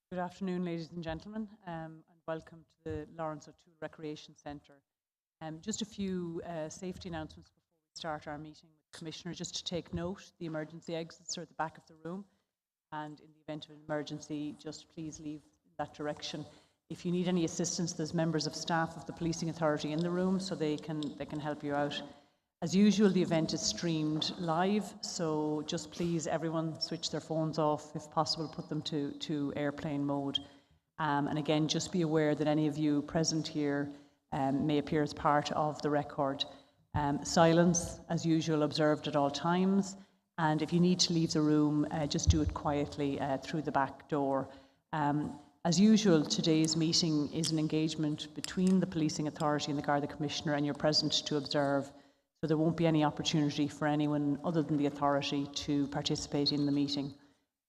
Good afternoon, ladies and gentlemen, and welcome to the Lawrence O'Toole Recreation Centre. Just a few safety announcements before we start our meeting with the Commissioner. Just to take note, the emergency exits are at the back of the room, and in the event of an emergency, just please leave in that direction. If you need any assistance, there's members of staff of the Policing Authority in the room, so they can help you out. As usual, the event is streamed live, so just please, everyone, switch their phones off. If possible, put them to airplane mode. And again, just be aware that any of you present here may appear as part of the record. Silence, as usual, observed at all times. And if you need to leave the room, just do it quietly through the back door. As usual, today's meeting is an engagement between the Policing Authority and the Garda Commissioner, and you're present to observe. So there won't be any opportunity for anyone other than the authority to participate in the meeting.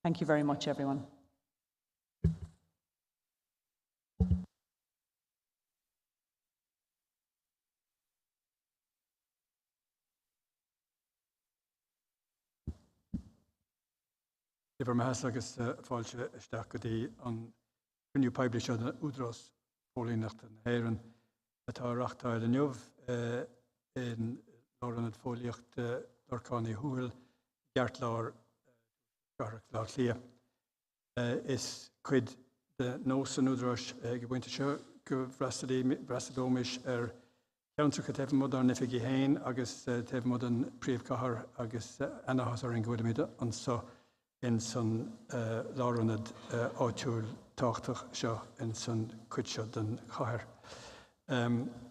Thank you very much, everyone. Iver mahas agus fáilte isteach go dtí an cruinniú poiblí seo údras fólíocht an héireann atá reachtáil inniuh in Lorna fóliocht Dorcani Húil, Gartlar, Gartlar Lia. Is quid the nos an údras gwynt seo go Brastadómis Council tef modern nifigi hain agus tef modern príomh cahar agus anahas ar an gwydamid an so in son Laurenad O'Toole táchtach seo in son cuid den cahar.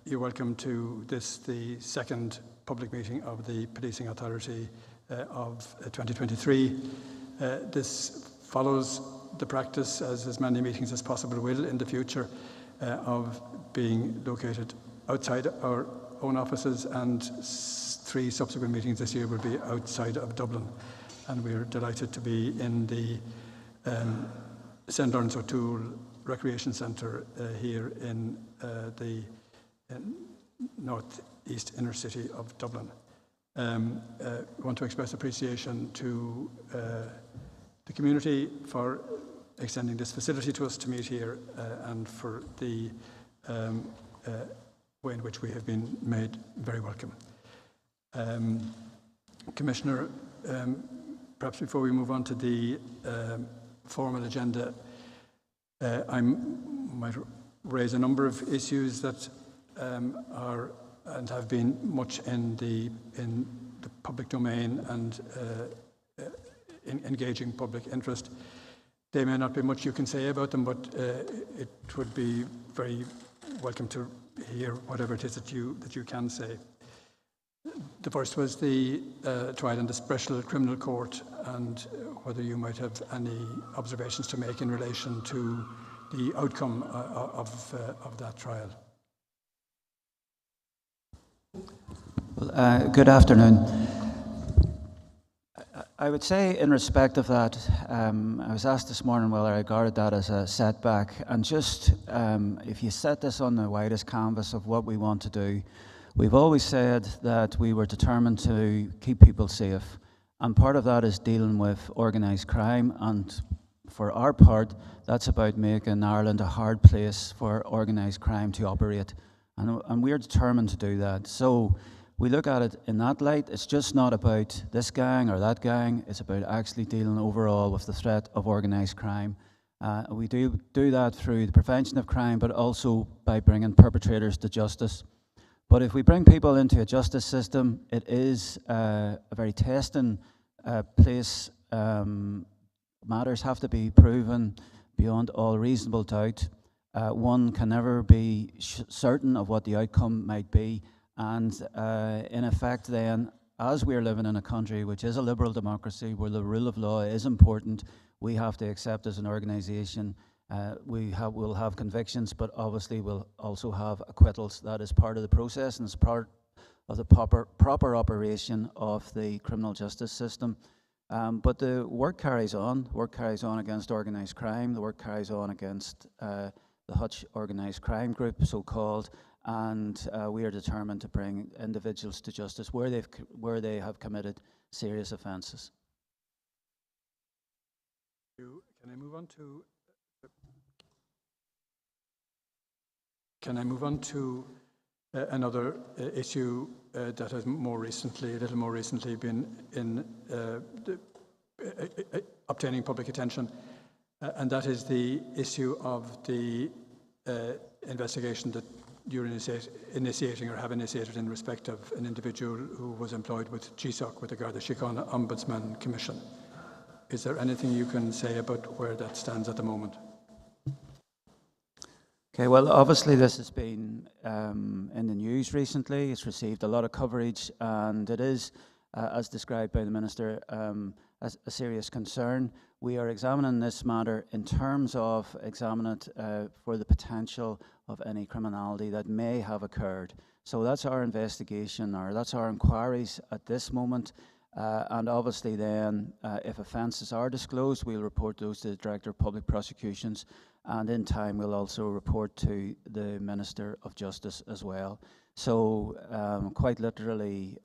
You're welcome to this, the second public meeting of the Policing Authority of 2023. This follows the practice, as many meetings as possible will in the future, of being located outside our own offices, and 3 subsequent meetings this year will be outside of Dublin. And we're delighted to be in the St. Lawrence O'Toole Recreation Centre here in the northeast inner city of Dublin. I want to express appreciation to the community for extending this facility to us to meet here and for the way in which we have been made very welcome. Commissioner, perhaps before we move on to the formal agenda, I might raise a number of issues that are and have been much in the public domain and in engaging public interest. There may not be much you can say about them, but it would be very welcome to hear whatever it is that you can say. The first was the trial in the Special Criminal Court, and whether you might have any observations to make in relation to the outcome of that trial. Well, good afternoon. I would say in respect of that, I was asked this morning whether I regarded that as a setback, and just if you set this on the widest canvas of what we want to do, we've always said that we were determined to keep people safe, and part of that is dealing with organised crime, and for our part, that's about making Ireland a hard place for organised crime to operate, and we're determined to do that. So we look at it in that light. It's just not about this gang or that gang. It's about actually dealing overall with the threat of organised crime. We do that through the prevention of crime, but also by bringing perpetrators to justice. But if we bring people into a justice system, it is a very testing place. Matters have to be proven beyond all reasonable doubt. One can never be certain of what the outcome might be. And in effect then, as we're living in a country which is a liberal democracy, where the rule of law is important, we have to accept as an organisation, we'll have convictions, but obviously we'll also have acquittals. That is part of the process, and it's part of the proper operation of the criminal justice system. But the work carries on. The work carries on against organised crime. The work carries on against the Hutch Organised Crime Group, so-called, and we are determined to bring individuals to justice where they have committed serious offences. Can I move on to Can I move on to another issue that has a little more recently been in obtaining public attention, and that is the issue of the investigation that you're initiating or have initiated in respect of an individual who was employed with GSOC, with the Garda Síochána Ombudsman Commission. Is there anything you can say about where that stands at the moment? Okay, well, obviously this has been in the news recently. It's received a lot of coverage, and it is, as described by the Minister, a serious concern. We are examining this matter in terms of examining it for the potential of any criminality that may have occurred. So that's our investigation, or that's our inquiries at this moment. And obviously then, if offences are disclosed, we'll report those to the Director of Public Prosecutions, and in time we'll also report to the Minister of Justice as well. So quite literally,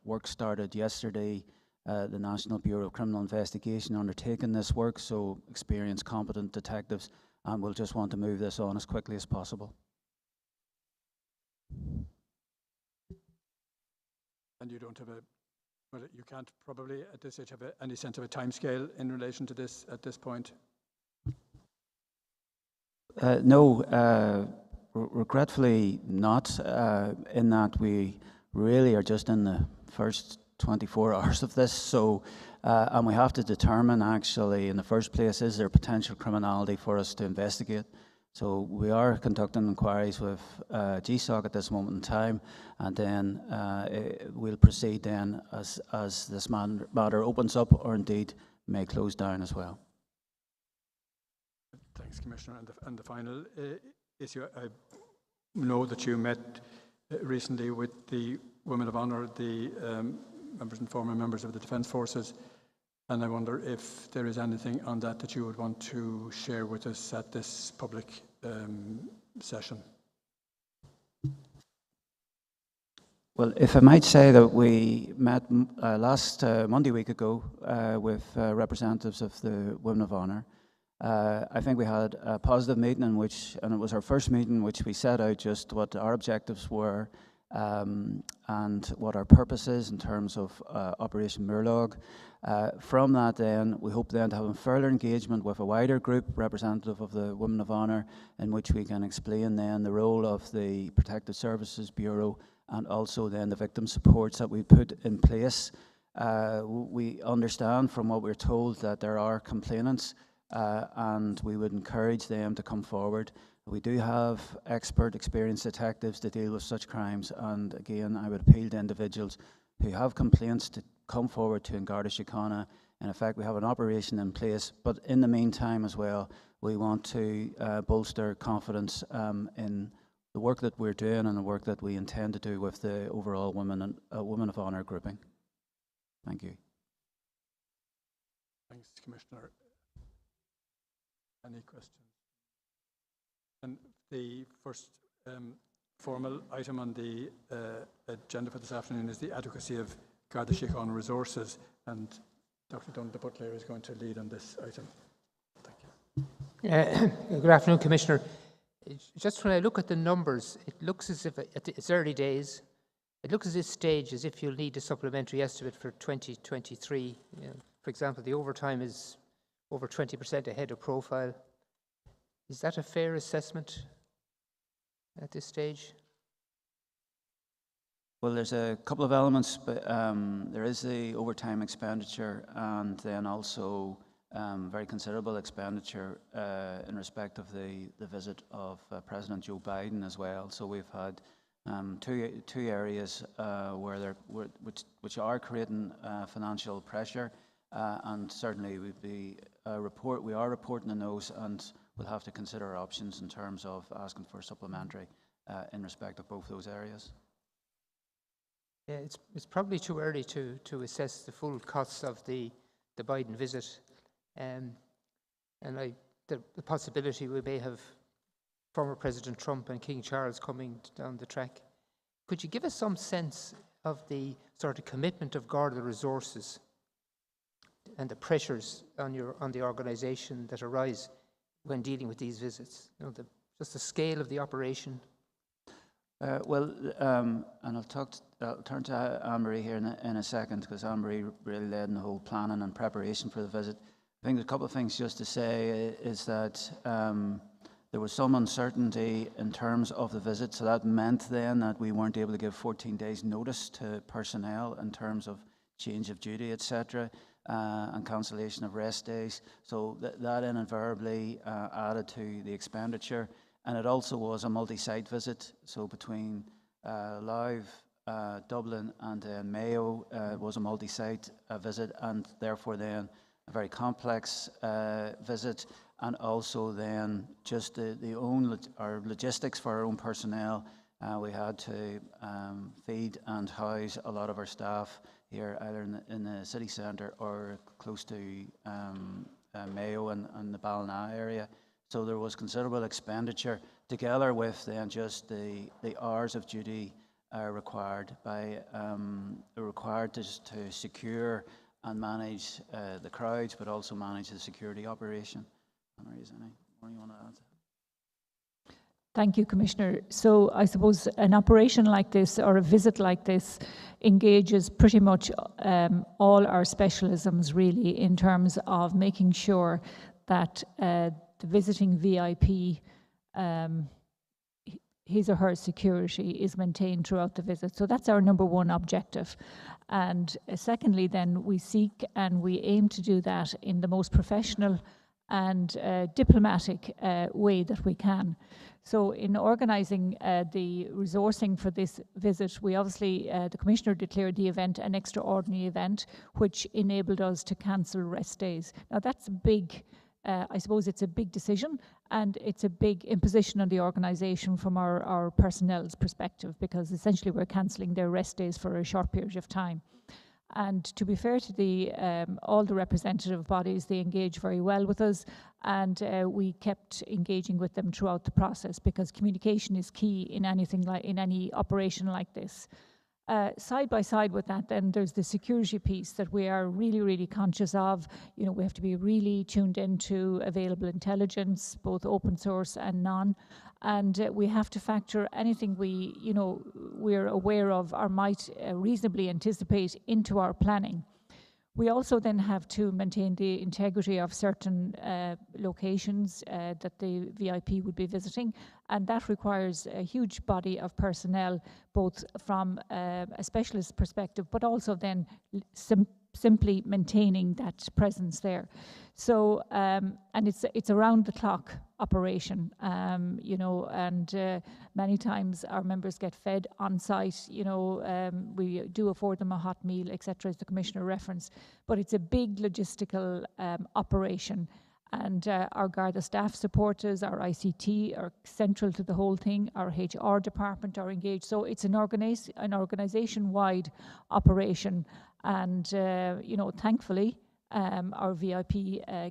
work started yesterday. The National Bureau of Criminal Investigation undertaking this work, so experienced, competent detectives, and we'll just want to move this on as quickly as possible. And you don't have well, you can't probably at this stage have any sense of a timescale in relation to this at this point? No, regretfully not, in that we really are just in the first 24 hours of this, so and we have to determine actually in the first place, is there potential criminality for us to investigate? So we are conducting inquiries with GSOC at this moment in time, and then we'll proceed then as this matter opens up, or indeed may close down as well. Thanks, Commissioner. And the final issue, I know that you met recently with the Women of Honour, the members and former members of the Defence Forces, and I wonder if there is anything on that you would want to share with us at this public session. Well, if I might say that we met last Monday week ago with representatives of the Women of Honour. I think we had a positive meeting and it was our first meeting in which we set out just what our objectives were and what our purpose is in terms of Operation Murlog. From that then, we hope then to have a further engagement with a wider group representative of the Women of Honour, in which we can explain then the role of the Protective Services Bureau and also then the victim supports that we put in place. We understand from what we're told that there are complainants and we would encourage them to come forward. We do have expert, experienced detectives to deal with such crimes, and again, I would appeal to individuals who have complaints to come forward to Garda Síochána. And in fact, we have an operation in place, but in the meantime as well, we want to bolster confidence in the work that we're doing and the work that we intend to do with the overall Women of Honour grouping. Thank you. Thanks, Commissioner. Any questions? And the first formal item on the agenda for this afternoon is the adequacy of Garda Síochána resources, and Dr. Donald Butler is going to lead on this item. Thank you. Good afternoon, Commissioner. Just when I look at the numbers, it looks as if it's early days. It looks at this stage as if you'll need a supplementary estimate for 2023. For example, the overtime is over 20% ahead of profile. Is that a fair assessment at this stage? Well, there's a couple of elements, but there is the overtime expenditure and then also very considerable expenditure in respect of the visit of President Joe Biden as well. So we've had two areas which are creating financial pressure, and certainly we are reporting on those, and we'll have to consider our options in terms of asking for supplementary in respect of both those areas. Yeah, it's probably too early to assess the full costs of the Biden visit, and the possibility we may have former President Trump and King Charles coming down the track. Could you give us some sense of the sort of commitment of Garda resources and the pressures on the organisation that arise when dealing with these visits? Just the scale of the operation And I'll turn to Anne-Marie here in a second, because Anne-Marie really led in the whole planning and preparation for the visit. I think there's a couple of things just to say is that there was some uncertainty in terms of the visit, so that meant then that we weren't able to give 14 days notice to personnel in terms of change of duty, etc., and cancellation of rest days. So that inadvertently added to the expenditure. And it also was a multi-site visit, so between Louth, Dublin and Mayo was a multi-site visit, and therefore then a very complex visit, and also then just our logistics for our own personnel. We had to feed and house a lot of our staff here, either in the city centre or close to Mayo and the Ballina area. So there was considerable expenditure, together with then just the hours of duty required to secure and manage the crowds, but also manage the security operation. Anne-Marie, is there any more you want to add? Thank you, Commissioner. So I suppose an operation like this, or a visit like this, engages pretty much all our specialisms, really, in terms of making sure that the visiting VIP, his or her security is maintained throughout the visit. So that's our number one objective. And secondly, then, we seek and we aim to do that in the most professional and diplomatic way that we can. So in organising the resourcing for this visit, we obviously, the Commissioner declared the event an extraordinary event, which enabled us to cancel rest days. Now that's big. I suppose it's a big decision, and it's a big imposition on the organisation from our personnel's perspective, because essentially we're cancelling their rest days for a short period of time. And to be fair to all the representative bodies, they engage very well with us, and we kept engaging with them throughout the process, because communication is key in any operation like this. Side by side with that, then there's the security piece that we are really, really conscious of. You know, we have to be really tuned into available intelligence, both open source and non, and we have to factor anything we're aware of or might reasonably anticipate into our planning. We also then have to maintain the integrity of certain locations that the VIP would be visiting, and that requires a huge body of personnel, both from a specialist perspective, but also then simply maintaining that presence there. So, and it's around the clock operation, and many times our members get fed on site. We do afford them a hot meal, etc., as the Commissioner referenced. But it's a big logistical operation, and our Garda staff support us. Our ICT are central to the whole thing. Our HR department are engaged. So it's an organisation-wide operation, and thankfully, our VIP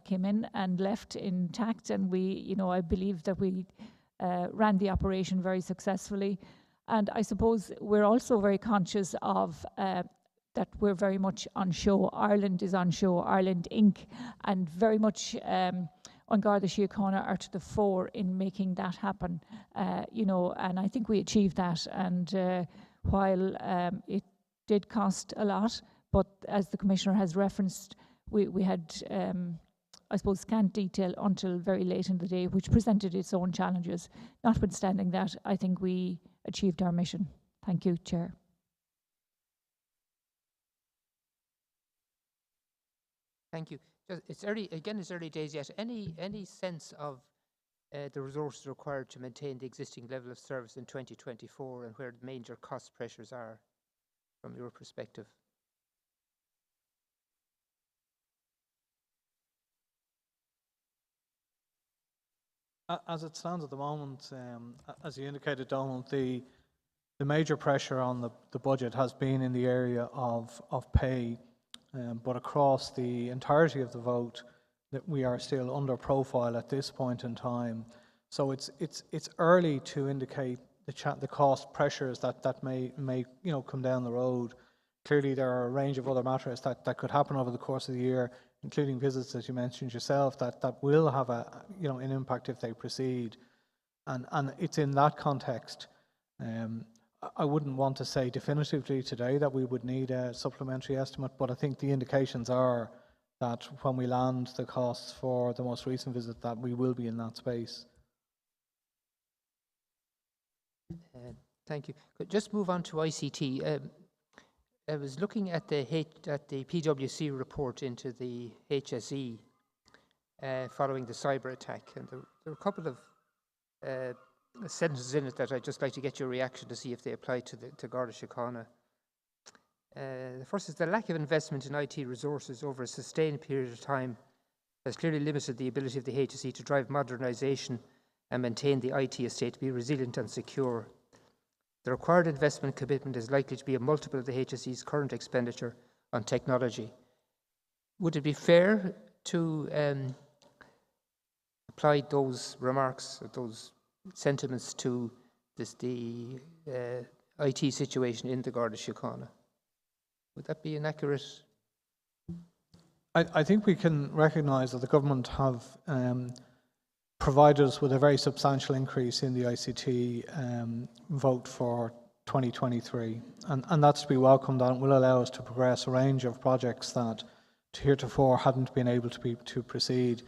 came in and left intact, and we, I believe that we ran the operation very successfully. And I suppose we're also very conscious of that we're very much on show. Ireland is on show, Ireland Inc., and very much on Garda Síochána are to the fore in making that happen. And I think we achieved that. And while it did cost a lot, but as the Commissioner has referenced, we had, I suppose, scant detail until very late in the day, which presented its own challenges. Notwithstanding that, I think we achieved our mission. Thank you, Chair. Thank you. It's early days yet. Any sense of the resources required to maintain the existing level of service in 2024, and where the major cost pressures are from your perspective? As it stands at the moment, as you indicated, Donald, the major pressure on the budget has been in the area of pay, but across the entirety of the vote, that we are still under profile at this point in time. So it's early to indicate the cost pressures that may come down the road. Clearly, there are a range of other matters that could happen over the course of the year, including visits, as you mentioned yourself, that will have an impact if they proceed, and it's in that context I wouldn't want to say definitively today that we would need a supplementary estimate, but I think the indications are that when we land the costs for the most recent visit, that we will be in that space. Thank you. Could just move on to ICT. I was looking at the PwC report into the HSE following the cyber attack, and there were a couple of sentences in it that I'd just like to get your reaction to see if they apply to Garda Síochána. The first is the lack of investment in IT resources over a sustained period of time has clearly limited the ability of the HSE to drive modernisation and maintain the IT estate to be resilient and secure. The required investment commitment is likely to be a multiple of the HSE's current expenditure on technology. Would it be fair to apply those remarks, those sentiments to the IT situation in the Garda Síochána? Would that be inaccurate? I think we can recognise that the government have provided us with a very substantial increase in the ICT vote for 2023, and that's to be welcomed, and it will allow us to progress a range of projects that heretofore hadn't been able to proceed.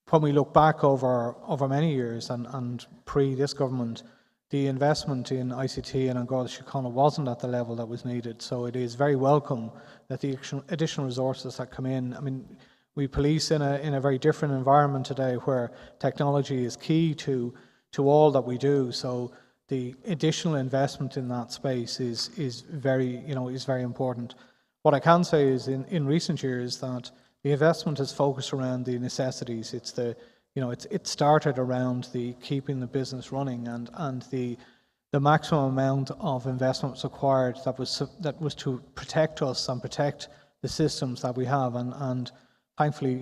When we look back over many years and pre this government, the investment in ICT and on Garda Síochána wasn't at the level that was needed, so it is very welcome that the additional resources that come in. I mean, we police in a very different environment today where technology is key to all that we do. So the additional investment in that space is very important. What I can say is in recent years that the investment is focused around the necessities. It started around the keeping the business running, and the maximum amount of investment was required that was to protect us and protect the systems that we have, and thankfully,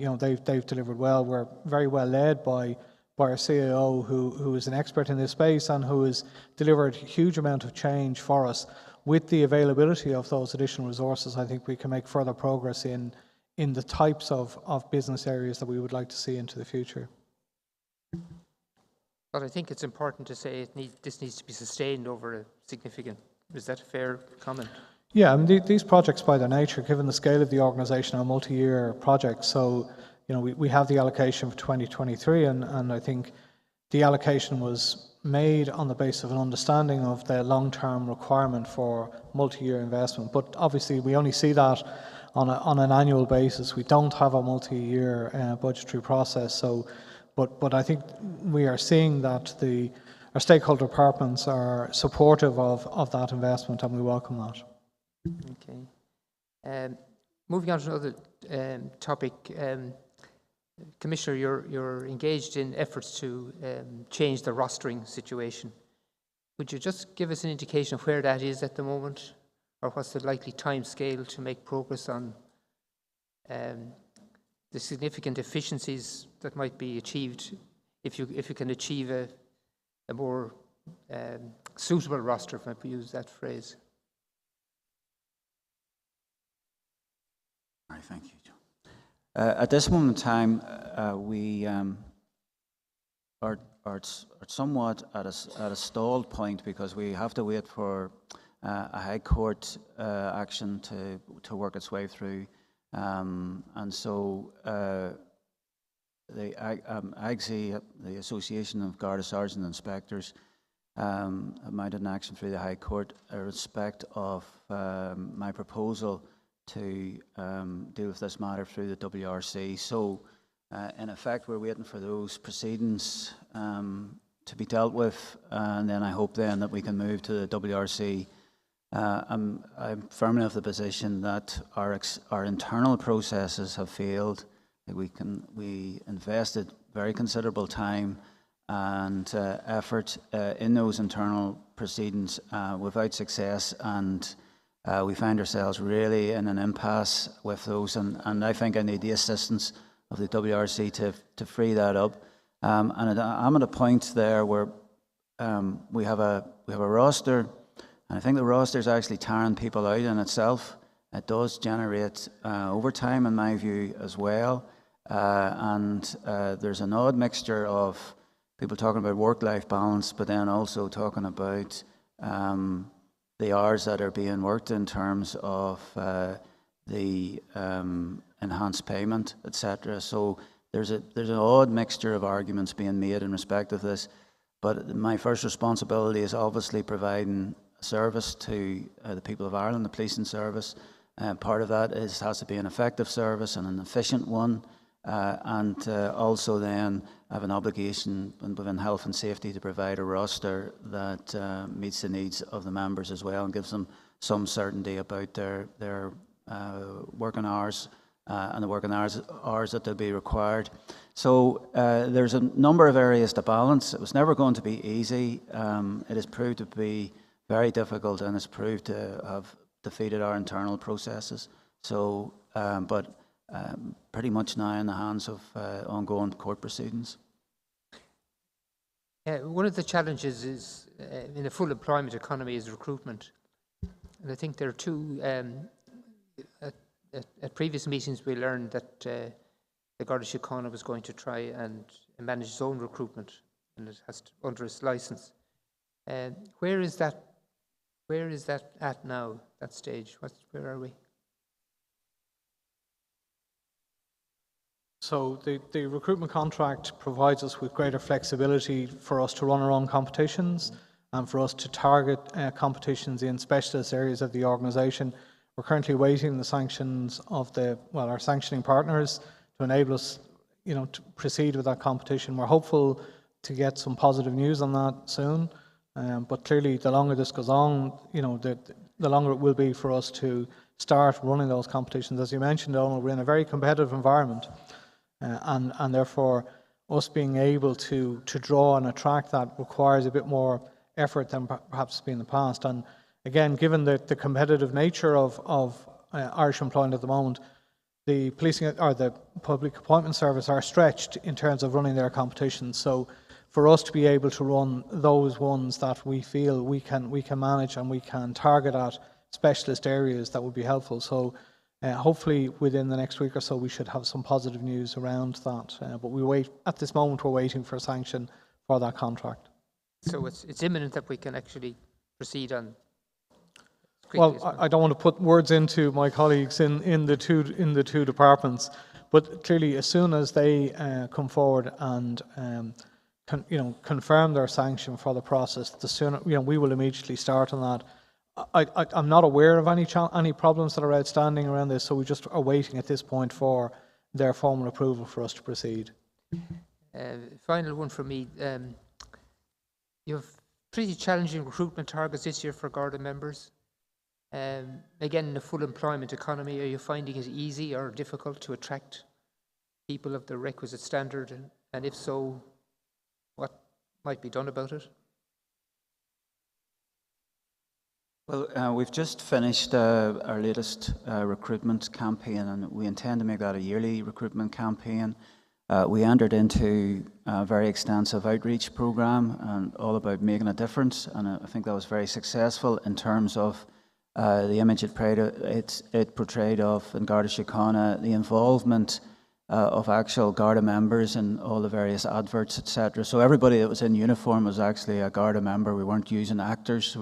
they've delivered well. We're very well led by our CAO, who is an expert in this space and who has delivered a huge amount of change for us. With the availability of those additional resources, I think we can make further progress in the types of business areas that we would like to see into the future. But I think it's important to say this needs to be sustained over a significant. Is that a fair comment? Yeah, I mean, these projects by their nature, given the scale of the organisation, are multi-year projects. So, we have the allocation for 2023, and I think the allocation was made on the basis of an understanding of the long-term requirement for multi-year investment. But obviously, we only see that on an annual basis. We don't have a multi-year budgetary process. So, but I think we are seeing that our stakeholder departments are supportive of that investment, and we welcome that. Okay. Moving on to another topic, Commissioner, you're engaged in efforts to change the rostering situation. Would you just give us an indication of where that is at the moment, or what's the likely time scale to make progress on the significant efficiencies that might be achieved if you can achieve a more suitable roster, if I could use that phrase? All right, thank you, John. At this moment in time, we are somewhat at a stalled point because we have to wait for a High Court action to work its way through, and so the AGSI, the Association of Garda Sergeants and Inspectors, have mounted an action through the High Court in respect of my proposal to deal with this matter through the WRC. So, in effect, we're waiting for those proceedings to be dealt with, and then I hope then that we can move to the WRC. I'm firmly of the position that our internal processes have failed. We invested very considerable time and effort in those internal proceedings without success, and we find ourselves really in an impasse with those, and I think I need the assistance of the WRC to free that up. And I'm at a point there where we have a roster, and I think the roster is actually tiring people out in itself. It does generate overtime, in my view, as well. And there's an odd mixture of people talking about work-life balance, but then also talking about the hours that are being worked in terms of the enhanced payment, etc. So there's an odd mixture of arguments being made in respect of this. But my first responsibility is obviously providing a service to the people of Ireland, the policing service. Part of that has to be an effective service and an efficient one. And also then have an obligation within health and safety to provide a roster that meets the needs of the members as well and gives them some certainty about their working hours and the working hours that they'll be required. So there's a number of areas to balance. It was never going to be easy. It has proved to be very difficult, and it's proved to have defeated our internal processes. So, but pretty much now in the hands of ongoing court proceedings. One of the challenges is in a full employment economy is recruitment. And I think there are two, at previous meetings we learned that the Garda Síochána was going to try and manage its own recruitment, and it has to, under its licence. Where is that at now, that stage? Where are we? So the recruitment contract provides us with greater flexibility for us to run our own competitions and for us to target competitions in specialist areas of the organisation. We're currently waiting the sanctions of our sanctioning partners to enable us, to proceed with that competition. We're hopeful to get some positive news on that soon. But clearly, the longer this goes on, the longer it will be for us to start running those competitions. As you mentioned, Donald, we're in a very competitive environment. And therefore, us being able to draw and attract that requires a bit more effort than perhaps been in the past. And again, given the competitive nature of Irish employment at the moment, the policing or the public appointment service are stretched in terms of running their competitions. So for us to be able to run those ones that we feel we can manage and we can target at specialist areas, that would be helpful. So hopefully within the next week or so we should have some positive news around that. But at this moment we're waiting for a sanction for that contract. So it's imminent that we can actually proceed on. Well, I don't want to put words into my colleagues in the two departments, but clearly as soon as they come forward and confirm their sanction for the process, the sooner we will immediately start on that. I'm not aware of any problems that are outstanding around this, so we just are waiting at this point for their formal approval for us to proceed. Final one from me. You have pretty challenging recruitment targets this year for Garda members. Again, in a full employment economy, are you finding it easy or difficult to attract people of the requisite standard? And if so, what might be done about it? Well, we've just finished our latest recruitment campaign, and we intend to make that a yearly recruitment campaign. We entered into a very extensive outreach programme and all about making a difference, and I think that was very successful in terms of the image it portrayed of in Garda Síochána, the involvement of actual Garda members in all the various adverts, etc. So everybody that was in uniform was actually a Garda member. We weren't using actors.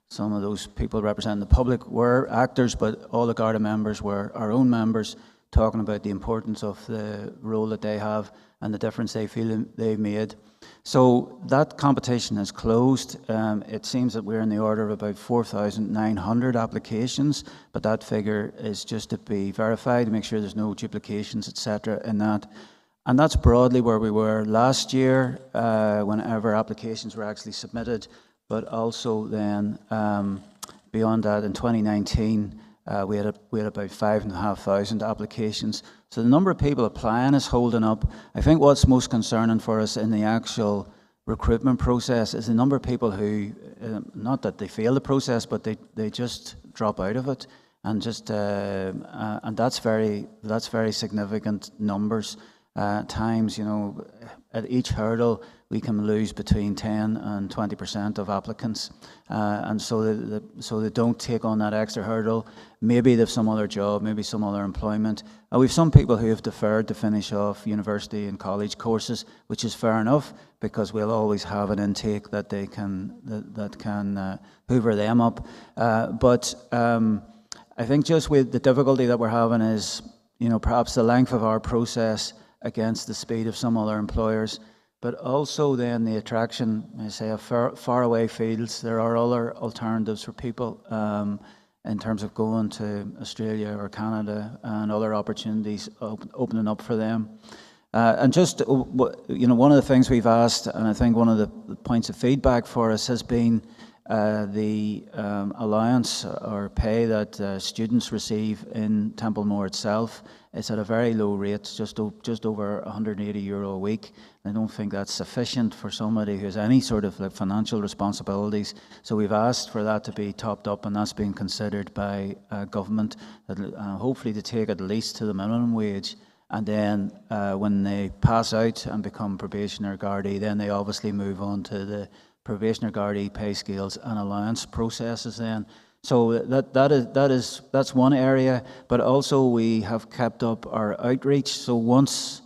Some of those people representing the public were actors, but all the Garda members were our own members, talking about the importance of the role that they have and the difference they feel they've made. So that competition is closed. It seems that we're in the order of about 4,900 applications, but that figure is just to be verified to make sure there's no duplications, etc. in that. And that's broadly where we were last year, whenever applications were actually submitted. But also then, beyond that, in 2019, we had about 5,500 applications. So the number of people applying is holding up. I think what's most concerning for us in the actual recruitment process is the number of people who, not that they fail the process, but they just drop out of it, and that's very significant numbers. times, at each hurdle, we can lose between 10 and 20% of applicants. And so they don't take on that extra hurdle. Maybe they've some other job, maybe some other employment. And we've some people who have deferred to finish off university and college courses, which is fair enough, because we'll always have an intake that they can hoover them up. But I think just with the difficulty that we're having is, perhaps the length of our process against the speed of some other employers, but also then the attraction, I say, of far away fields. There are other alternatives for people in terms of going to Australia or Canada, and other opportunities opening up for them. And just, one of the things we've asked, and I think one of the points of feedback for us has been the allowance or pay that students receive in Templemore itself. It's at a very low rate, just over €180 a week. I don't think that's sufficient for somebody who has any sort of financial responsibilities. So we've asked for that to be topped up, and that's being considered by government, hopefully to take at least to the minimum wage. And then when they pass out and become probationer Gardaí, then they obviously move on to the probationer Gardaí pay scales and allowance processes then. So that's one area, but also we have kept up our outreach. So once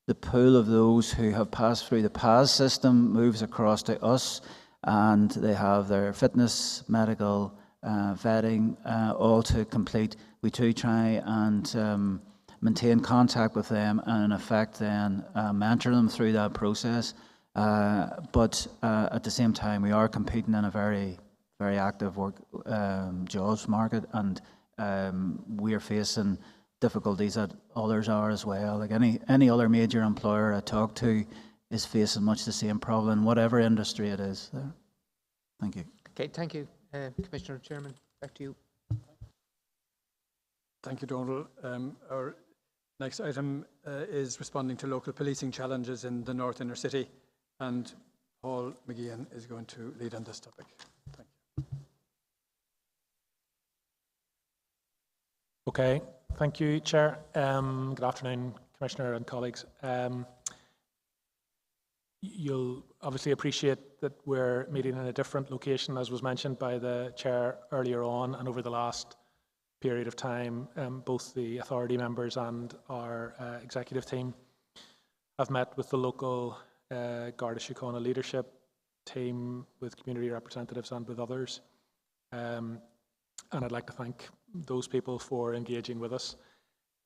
the pool of those who have passed through the PAS system moves across to us, and they have their fitness, medical, vetting all to complete, we do try and maintain contact with them and in effect then mentor them through that process. But at the same time, we are competing in a very, very active jobs market, and we are facing difficulties that others are as well. Like any other major employer I talk to is facing much the same problem, whatever industry it is there. Thank you. Okay, thank you, Commissioner. Chairman, back to you. Thank you, Donald. Our next item is responding to local policing challenges in the North Inner City, and Paul McGeehan is going to lead on this topic. Thank you. Okay, thank you, Chair. Good afternoon, Commissioner and colleagues. You'll obviously appreciate that we're meeting in a different location, as was mentioned by the Chair earlier on, and over the last period of time, both the authority members and our executive team have met with the local Garda Síochána leadership team, with community representatives and with others. And I'd like to thank those people for engaging with us.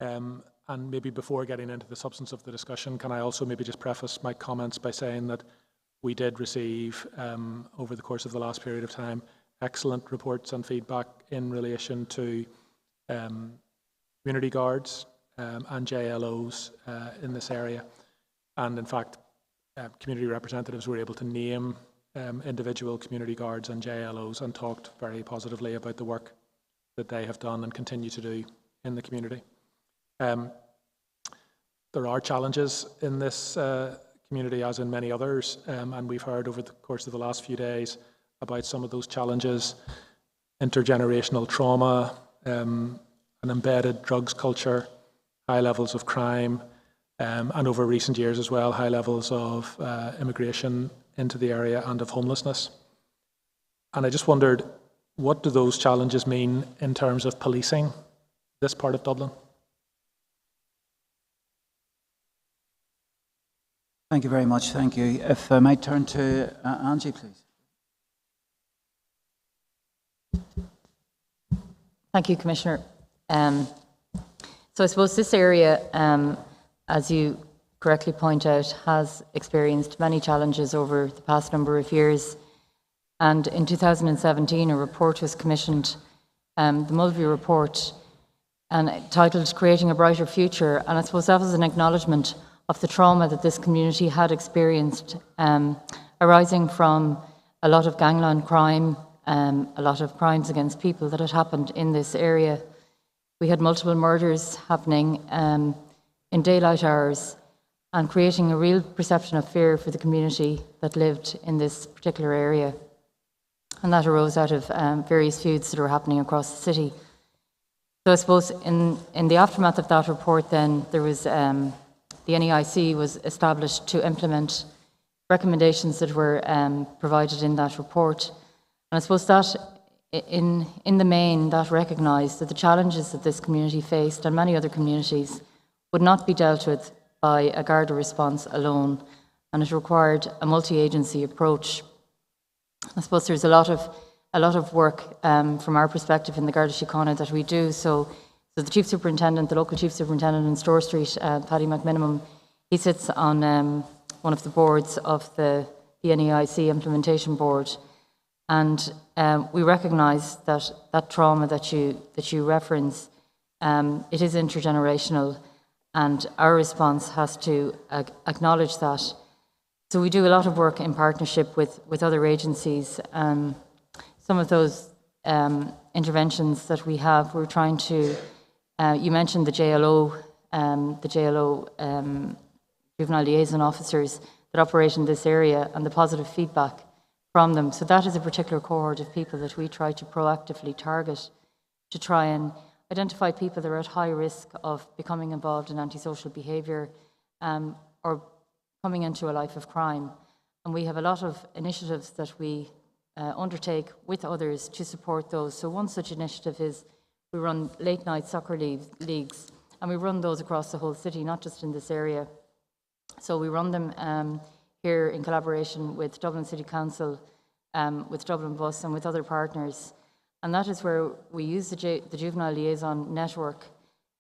And maybe before getting into the substance of the discussion, can I also maybe just preface my comments by saying that we did receive, over the course of the last period of time, excellent reports and feedback in relation to community guards and JLOs in this area. And in fact, community representatives were able to name individual community guards and JLOs and talked very positively about the work that they have done and continue to do in the community. There are challenges in this community, as in many others, and we've heard over the course of the last few days about some of those challenges: intergenerational trauma, an embedded drugs culture, high levels of crime, and over recent years as well, high levels of immigration into the area and of homelessness. And I just wondered, what do those challenges mean in terms of policing this part of Dublin? Thank you very much. Thank you. If I might turn to Angie, please. Thank you, Commissioner. So I suppose this area, as you correctly point out, has experienced many challenges over the past number of years. And in 2017, a report was commissioned, the Mulvey report, and titled "Creating a Brighter Future." And I suppose that was an acknowledgement of the trauma that this community had experienced, arising from a lot of gangland crime, a lot of crimes against people that had happened in this area. We had multiple murders happening in daylight hours, and creating a real perception of fear for the community that lived in this particular area. And that arose out of various feuds that were happening across the city. So I suppose in the aftermath of that report then, there was the NEIC was established to implement recommendations that were provided in that report. And I suppose that in the main, that recognised that the challenges that this community faced and many other communities would not be dealt with by a Garda response alone, and it required a multi-agency approach. I suppose there's a lot of work from our perspective in the Garda Síochána that we do. So the Chief Superintendent, the local Chief Superintendent in Store Street, Paddy McMinimum, he sits on one of the boards of the NEIC Implementation Board. And we recognise that trauma that you reference, it is intergenerational, and our response has to acknowledge that. So we do a lot of work in partnership with other agencies. Some of those interventions that we have, we're trying to, you mentioned the JLO juvenile liaison officers that operate in this area and the positive feedback from them. So that is a particular cohort of people that we try to proactively target to try and identify people that are at high risk of becoming involved in antisocial behaviour or coming into a life of crime. And we have a lot of initiatives that we undertake with others to support those. So one such initiative is we run late night soccer leagues, and we run those across the whole city, not just in this area. So we run them here in collaboration with Dublin City Council, with Dublin Bus and with other partners. And that is where we use the Juvenile Liaison Network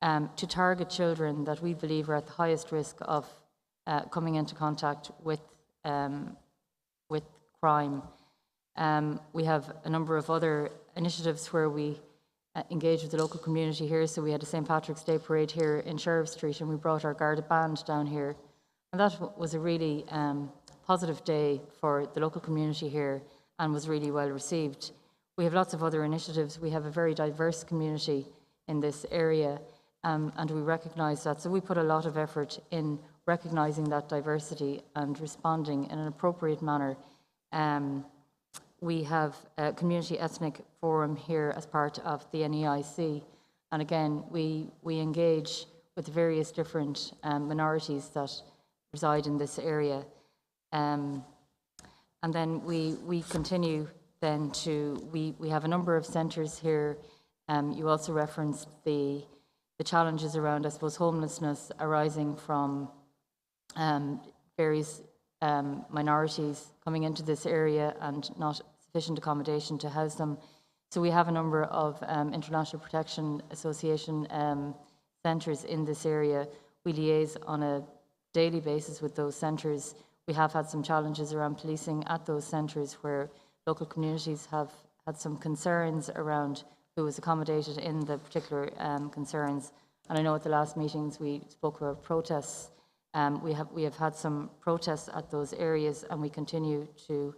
to target children that we believe are at the highest risk of coming into contact with crime. We have a number of other initiatives where we engage with the local community here. So we had a St. Patrick's Day parade here in Sheriff Street, and we brought our Garda band down here. And that was a really positive day for the local community here and was really well received. We have lots of other initiatives. We have a very diverse community in this area, and we recognise that. So we put a lot of effort in recognising that diversity and responding in an appropriate manner. We have a community ethnic forum here as part of the NEIC, and again, we engage with the various different minorities that reside in this area. And then we continue then to, we have a number of centres here. You also referenced the challenges around, I suppose, homelessness arising from various minorities coming into this area and not sufficient accommodation to house them. So we have a number of International Protection Association centres in this area. We liaise on a daily basis with those centres. We have had some challenges around policing at those centres where local communities have had some concerns around who was accommodated in the particular concerns. And I know at the last meetings we spoke about protests. We have had some protests at those areas, and we continue to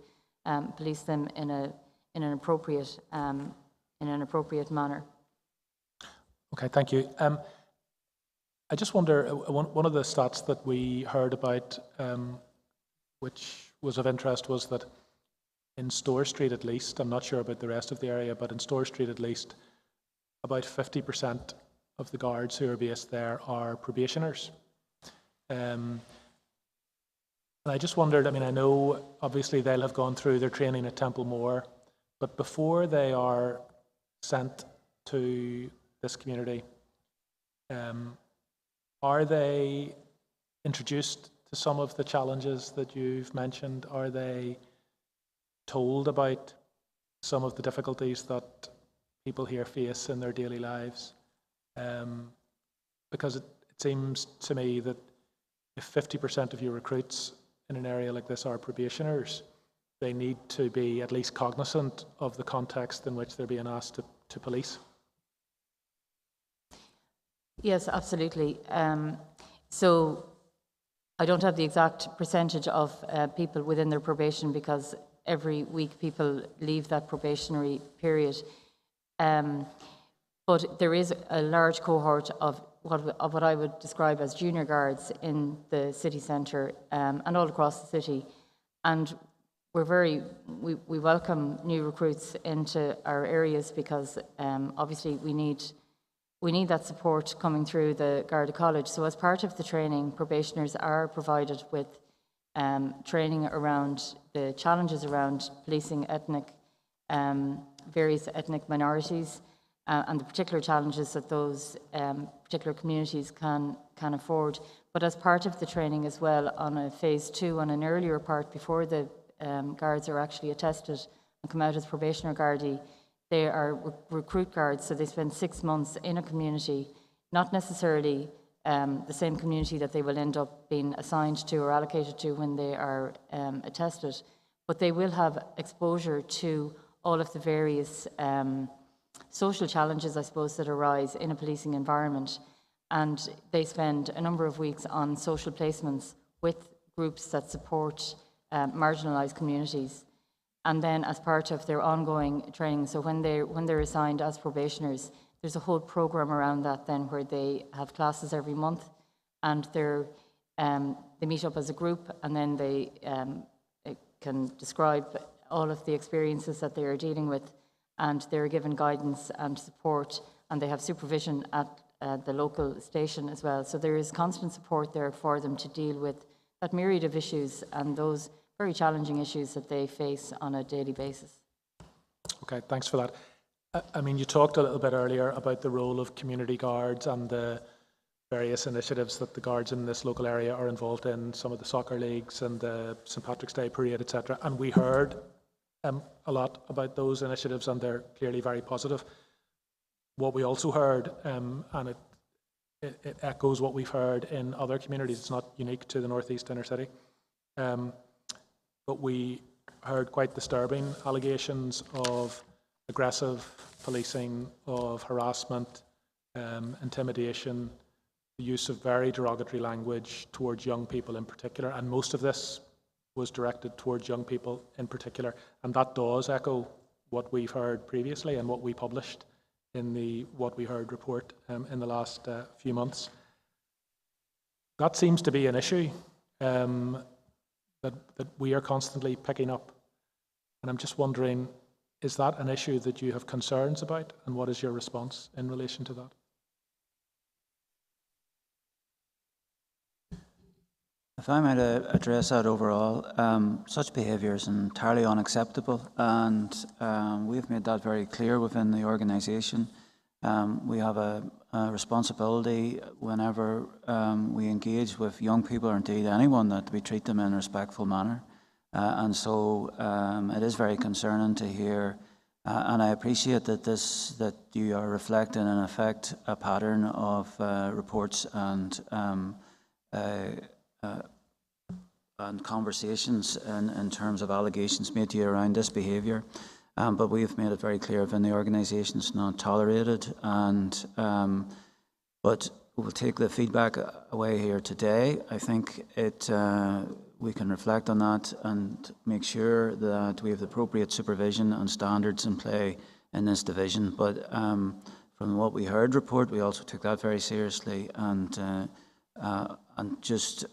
police them in an appropriate manner. Okay, thank you. I just wonder, one of the stats that we heard about, which was of interest, was that in Store Street at least, I'm not sure about the rest of the area, but in Store Street at least, about 50% of the guards who are based there are probationers. And I just wondered, I mean, I know obviously they'll have gone through their training at Templemore, but before they are sent to this community, are they introduced to some of the challenges that you've mentioned? Are they told about some of the difficulties that people here face in their daily lives? Because it seems to me that if 50% of your recruits in an area like this are probationers, they need to be at least cognizant of the context in which they're being asked to police. Yes, absolutely. So I don't have the exact percentage of people within their probation, because every week people leave that probationary period. But there is a large cohort of what I would describe as junior guards in the city centre and all across the city. And we welcome new recruits into our areas, because obviously we we need that support coming through the Garda College. So as part of the training, probationers are provided with training around the challenges around policing various ethnic minorities and the particular challenges that those particular communities can afford. But as part of the training as well, on a phase 2, on an earlier part before the guards are actually attested and come out as probationer Gardaí, they are recruit guards, so they spend 6 months in a community, not necessarily the same community that they will end up being assigned to or allocated to when they are attested, but they will have exposure to all of the various social challenges, I suppose, that arise in a policing environment. And they spend a number of weeks on social placements with groups that support marginalised communities. And then as part of their ongoing training, so when they're assigned as probationers, there's a whole programme around that then where they have classes every month and they meet up as a group, and then they can describe all of the experiences that they are dealing with, and they're given guidance and support, and they have supervision at the local station as well. So there is constant support there for them to deal with that myriad of issues and those very challenging issues that they face on a daily basis. Okay, thanks for that. I mean, you talked a little bit earlier about the role of community guards and the various initiatives that the guards in this local area are involved in, some of the soccer leagues and the St. Patrick's Day parade, etc. And we heard a lot about those initiatives, and they're clearly very positive. What we also heard, and it echoes what we've heard in other communities, it's not unique to the Northeast Inner City, but we heard quite disturbing allegations of aggressive policing, of harassment, intimidation, the use of very derogatory language towards young people in particular, and most of this was directed towards young people in particular, and that does echo what we've heard previously and what we published in the What We Heard report in the last few months. That seems to be an issue that we are constantly picking up, and I'm just wondering, is that an issue that you have concerns about, and what is your response in relation to that? If I might address that overall, such behaviour is entirely unacceptable, and we've made that very clear within the organisation. We have a responsibility whenever we engage with young people, or indeed anyone, that we treat them in a respectful manner. And so it is very concerning to hear, and I appreciate that you are reflecting, in effect, a pattern of reports and conversations in terms of allegations made to you around this behaviour. But we have made it very clear within the organisation it's not tolerated. But we'll take the feedback away here today. I think we can reflect on that and make sure that we have the appropriate supervision and standards in play in this division. But from what we heard report, we also took that very seriously, and just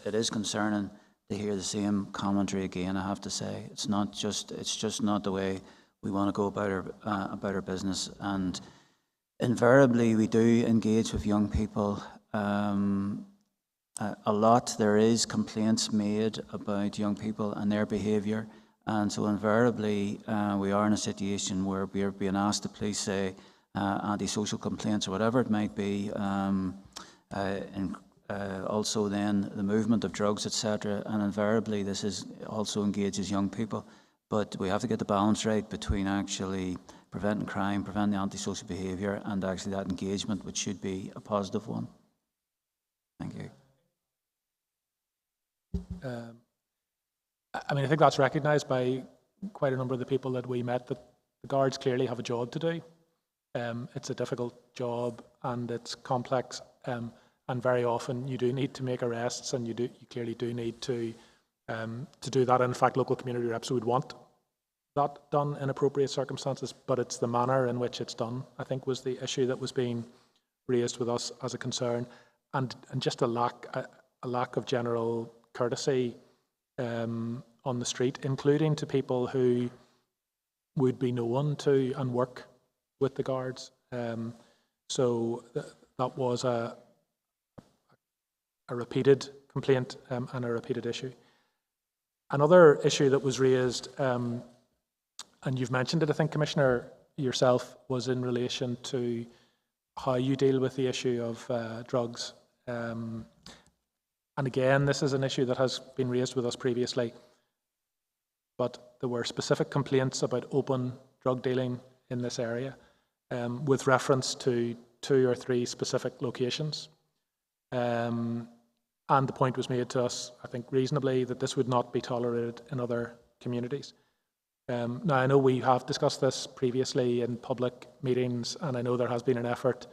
it is concerning to hear the same commentary again. I have to say, it's just not the way we want to go about our business. And invariably, we do engage with young people a lot. There is complaints made about young people and their behaviour, and so invariably we are in a situation where we are being asked to please say antisocial complaints or whatever it might be. Also then the movement of drugs, etc., and invariably this is also engages young people. But we have to get the balance right between actually preventing crime, preventing antisocial behaviour, and actually that engagement, which should be a positive one. Thank you. I mean, I think that's recognised by quite a number of the people that we met, that the guards clearly have a job to do. It's a difficult job and it's complex. And very often you do need to make arrests, and you clearly do need to do that. And in fact, local community reps would want that done in appropriate circumstances, but it's the manner in which it's done, I think, was the issue that was being raised with us as a concern, and just a lack of general courtesy on the street, including to people who would be known to and work with the guards. So that was a repeated complaint and a repeated issue. Another issue that was raised, and you've mentioned it, I think, Commissioner, yourself, was in relation to how you deal with the issue of drugs. And again, this is an issue that has been raised with us previously, but there were specific complaints about open drug dealing in this area with reference to 2 or 3 specific locations. And the point was made to us, I think reasonably, that this would not be tolerated in other communities. Now, I know we have discussed this previously in public meetings, and I know there has been an effort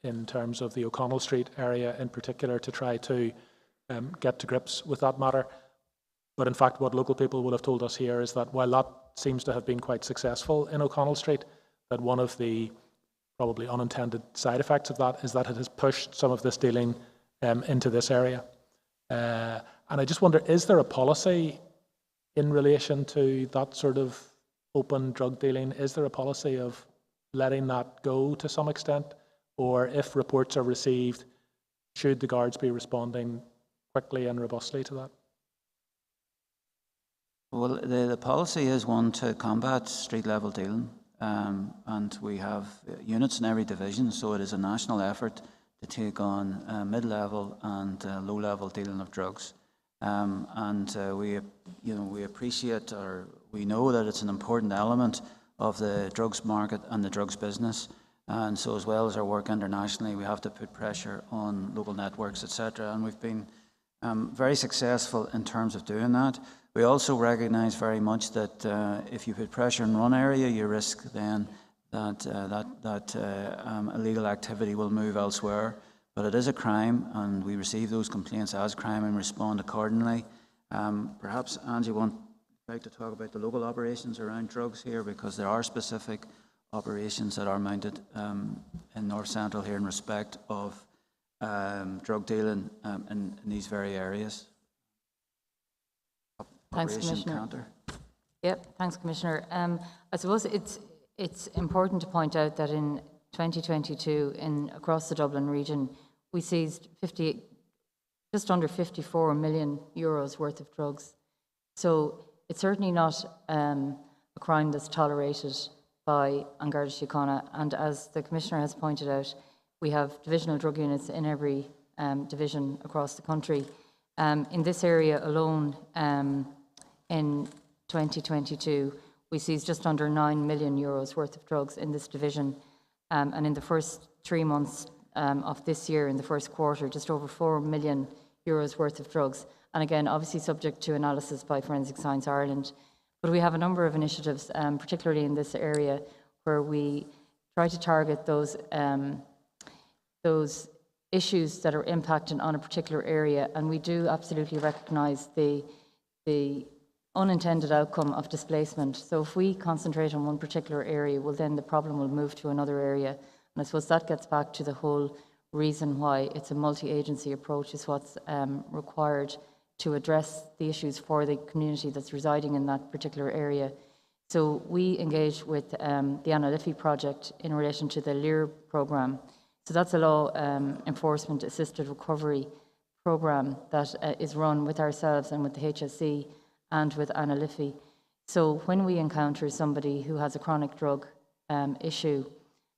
in terms of the O'Connell Street area in particular to try to get to grips with that matter. But in fact, what local people will have told us here is that while that seems to have been quite successful in O'Connell Street, that one of the probably unintended side effects of that is that it has pushed some of this dealing into this area. And I just wonder, is there a policy in relation to that sort of open drug dealing? Is there a policy of letting that go to some extent? Or if reports are received, should the guards be responding quickly and robustly to that? Well, the policy is one to combat street level dealing, and we have units in every division, so it is a national effort to take on mid-level and low-level dealing of drugs. We appreciate, or we know that it's an important element of the drugs market and the drugs business. And so, as well as our work internationally, we have to put pressure on local networks, etc. And we've been very successful in terms of doing that. We also recognise very much that if you put pressure in one area, you risk then that illegal activity will move elsewhere. But it is a crime, and we receive those complaints as crime and respond accordingly. Perhaps Angie would like to talk about the local operations around drugs here, because there are specific operations that are mounted in North Central here in respect of drug dealing in these very areas. Thanks, Operation Commissioner. Counter. Yep, thanks, Commissioner. I suppose it's important to point out that in 2022, across the Dublin region, we seized just under 54 million euros worth of drugs. So it's certainly not a crime that's tolerated by Garda Síochána. And as the Commissioner has pointed out, we have divisional drug units in every division across the country. In this area alone, in 2022, we seized just under 9 million euros worth of drugs in this division. And in the first 3 months of this year, in the first quarter, just over 4 million euros worth of drugs. And again, obviously subject to analysis by Forensic Science Ireland. But we have a number of initiatives, particularly in this area, where we try to target those issues that are impacting on a particular area. And we do absolutely recognise the unintended outcome of displacement. So if we concentrate on one particular area, well, then the problem will move to another area. And I suppose that gets back to the whole reason why it's a multi-agency approach is what's required to address the issues for the community that's residing in that particular area. So we engage with the Adequacy project in relation to the LEAR programme. So that's a law enforcement assisted recovery programme that is run with ourselves and with the HSE and with Adequacy. So when we encounter somebody who has a chronic drug issue,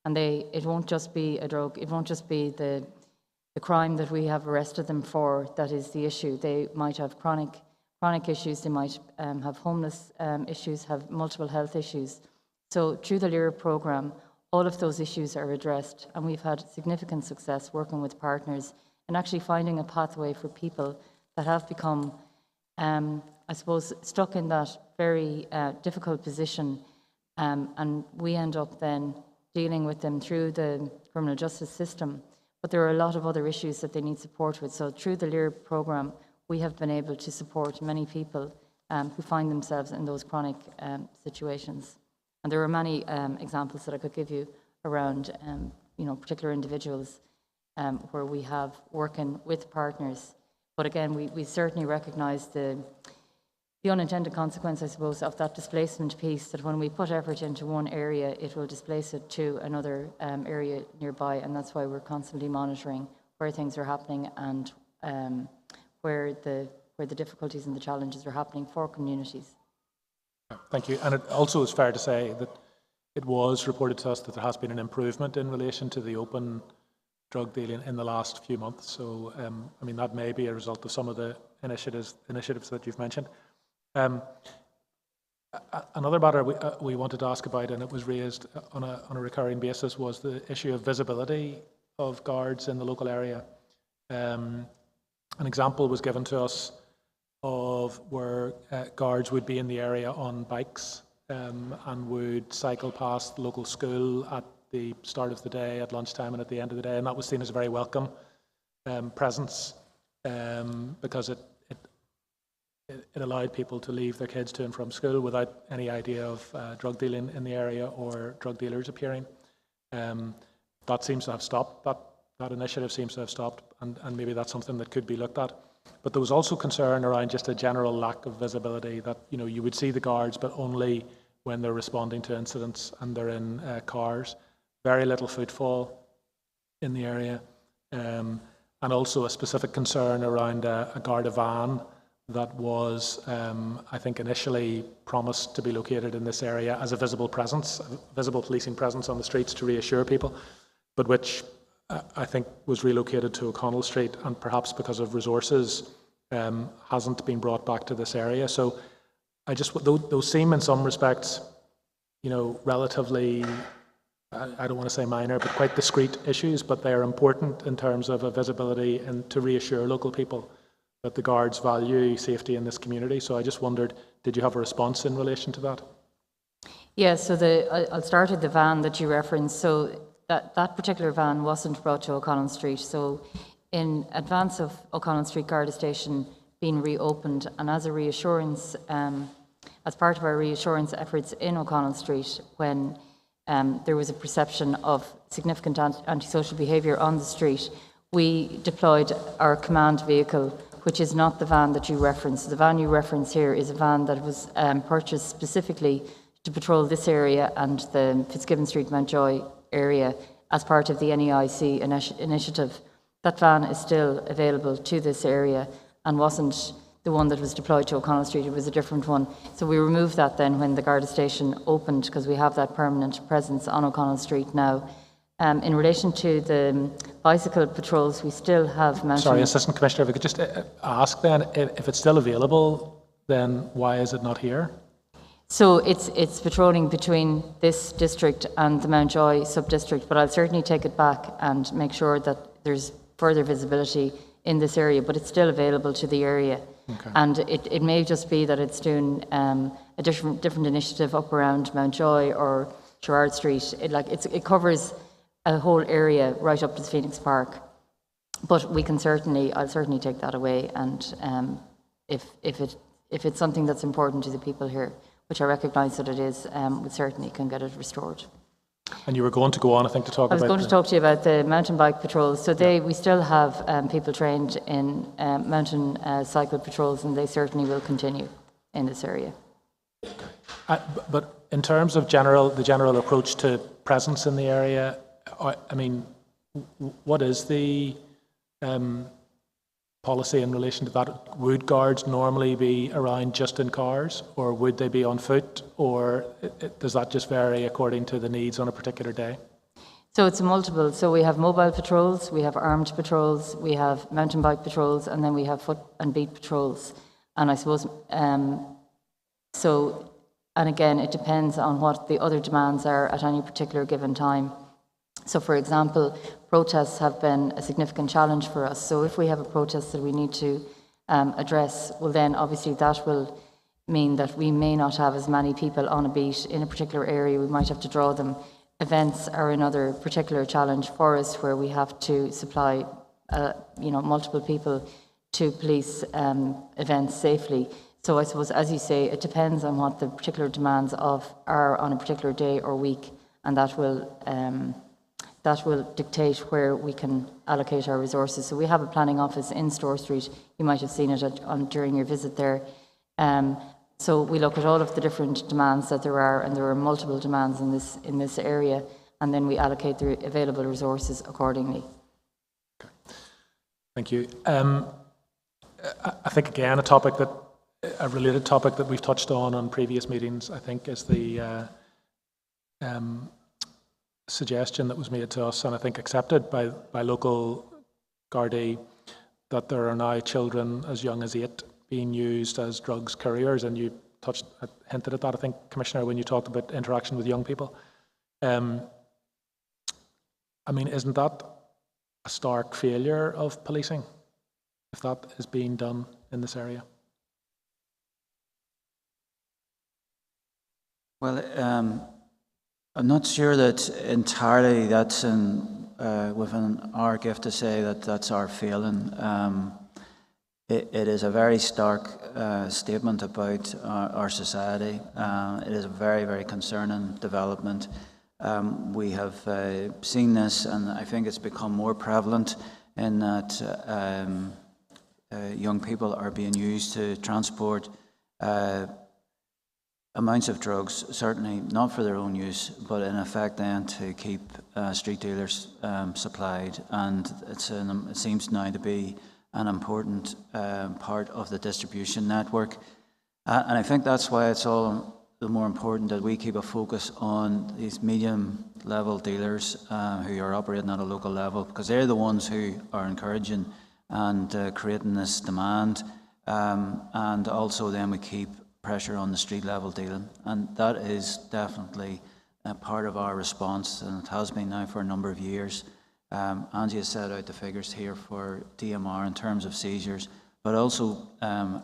and it won't just be a drug, it won't just be the crime that we have arrested them for that is the issue. They might have chronic issues, they might have homeless issues, have multiple health issues. So through the LEAR programme, all of those issues are addressed, and we've had significant success working with partners and actually finding a pathway for people that have become, I suppose, stuck in that very difficult position, and we end up then dealing with them through the criminal justice system. But there are a lot of other issues that they need support with. So through the LEAR programme, we have been able to support many people who find themselves in those chronic situations. And there are many examples that I could give you around, particular individuals where we have working with partners. But again, we certainly recognise the the unintended consequence, I suppose, of that displacement piece, that when we put effort into one area, it will displace it to another area nearby, and that's why we're constantly monitoring where things are happening and where the difficulties and the challenges are happening for communities. Thank you. And it also is fair to say that it was reported to us that there has been an improvement in relation to the open drug dealing in the last few months. So, I mean, that may be a result of some of the initiatives that you've mentioned. Another matter we wanted to ask about, and it was raised on a recurring basis, was the issue of visibility of guards in the local area. An example was given to us of where guards would be in the area on bikes and would cycle past the local school at the start of the day, at lunchtime and at the end of the day, and that was seen as a very welcome presence because it allowed people to leave their kids to and from school without any idea of drug dealing in the area or drug dealers appearing. That seems to have stopped. That initiative seems to have stopped, and maybe that's something that could be looked at. But there was also concern around just a general lack of visibility, that you would see the guards, but only when they're responding to incidents and they're in cars. Very little footfall in the area, and also a specific concern around a Garda van that was, I think, initially promised to be located in this area as a visible presence, a visible policing presence on the streets to reassure people, but which I think was relocated to O'Connell Street, and perhaps because of resources hasn't been brought back to this area. So those seem in some respects, relatively, I don't want to say minor, but quite discrete issues, but they are important in terms of a visibility and to reassure local people that the guards value safety in this community. So I just wondered, did you have a response in relation to that? Yeah, so I'll start with the van that you referenced. So that particular van wasn't brought to O'Connell Street. So in advance of O'Connell Street Garda Station being reopened, and as a reassurance, as part of our reassurance efforts in O'Connell Street, when there was a perception of significant antisocial behaviour on the street, we deployed our command vehicle, which is not the van that you referenced. The van you reference here is a van that was purchased specifically to patrol this area and the Fitzgibbon Street Mountjoy area as part of the NEIC initiative. That van is still available to this area and wasn't the one that was deployed to O'Connell Street. It was a different one. So we removed that then when the Garda station opened, because we have that permanent presence on O'Connell Street now. In relation to the bicycle patrols, we still have mentioned... Sorry, Assistant Commissioner, if I could just ask then, if it's still available, then why is it not here? So it's patrolling between this district and the Mountjoy sub-district, but I'll certainly take it back and make sure that there's further visibility in this area, but it's still available to the area. Okay. And it may just be that it's doing a different initiative up around Mountjoy or Gerrard Street. It covers a whole area right up to Phoenix Park. But I'll certainly take that away, and if it's something that's important to the people here, which I recognise that it is, we certainly can get it restored. And you were going to go on, I think, to talk about... I was going to talk to you about the mountain bike patrols. So we still have people trained in mountain cycle patrols, and they certainly will continue in this area. But in terms of the general approach to presence in the area, I mean, what is the policy in relation to that? Would guards normally be around just in cars, or would they be on foot, or does that just vary according to the needs on a particular day? So it's multiple. So we have mobile patrols, we have armed patrols, we have mountain bike patrols, and then we have foot and beat patrols. And I suppose, and again, it depends on what the other demands are at any particular given time. So, for example, protests have been a significant challenge for us. So if we have a protest that we need to address, well then obviously that will mean that we may not have as many people on a beat in a particular area. We might have to draw them. Events are another particular challenge for us, where we have to supply multiple people to police events safely. So I suppose, as you say, it depends on what the particular demands are on a particular day or week, and that will dictate where we can allocate our resources. So we have a planning office in Store Street. You might have seen it during your visit there. So we look at all of the different demands that there are, and there are multiple demands in this area, and then we allocate the available resources accordingly. Okay. Thank you. I think again a related topic that we've touched on previous meetings, I think, is the suggestion that was made to us, and I think accepted by local Gardaí, that there are now children as young as 8 being used as drugs couriers, and you hinted at that, I think, Commissioner, when you talked about interaction with young people. I mean, isn't that a stark failure of policing, if that is being done in this area? Well, I'm not sure that entirely that's within our gift to say that that's our failing. It is a very stark statement about our society. It is a very, very concerning development. We have seen this, and I think it's become more prevalent in that young people are being used to transport amounts of drugs, certainly not for their own use, but in effect then to keep street dealers supplied. And it seems now to be an important part of the distribution network. And I think that's why it's all the more important that we keep a focus on these medium-level dealers who are operating at a local level, because they're the ones who are encouraging and creating this demand. And also then we keep pressure on the street-level dealing. And that is definitely a part of our response, and it has been now for a number of years. Angie has set out the figures here for DMR in terms of seizures, but also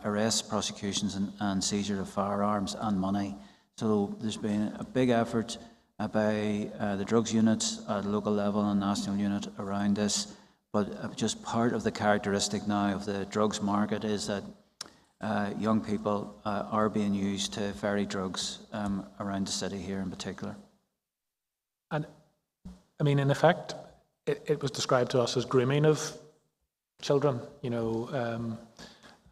arrests, prosecutions and seizure of firearms and money. So there's been a big effort by the drugs units at the local level and national unit around this, but just part of the characteristic now of the drugs market is that young people are being used to ferry drugs around the city here in particular. And I mean, in effect, it was described to us as grooming of children, you know,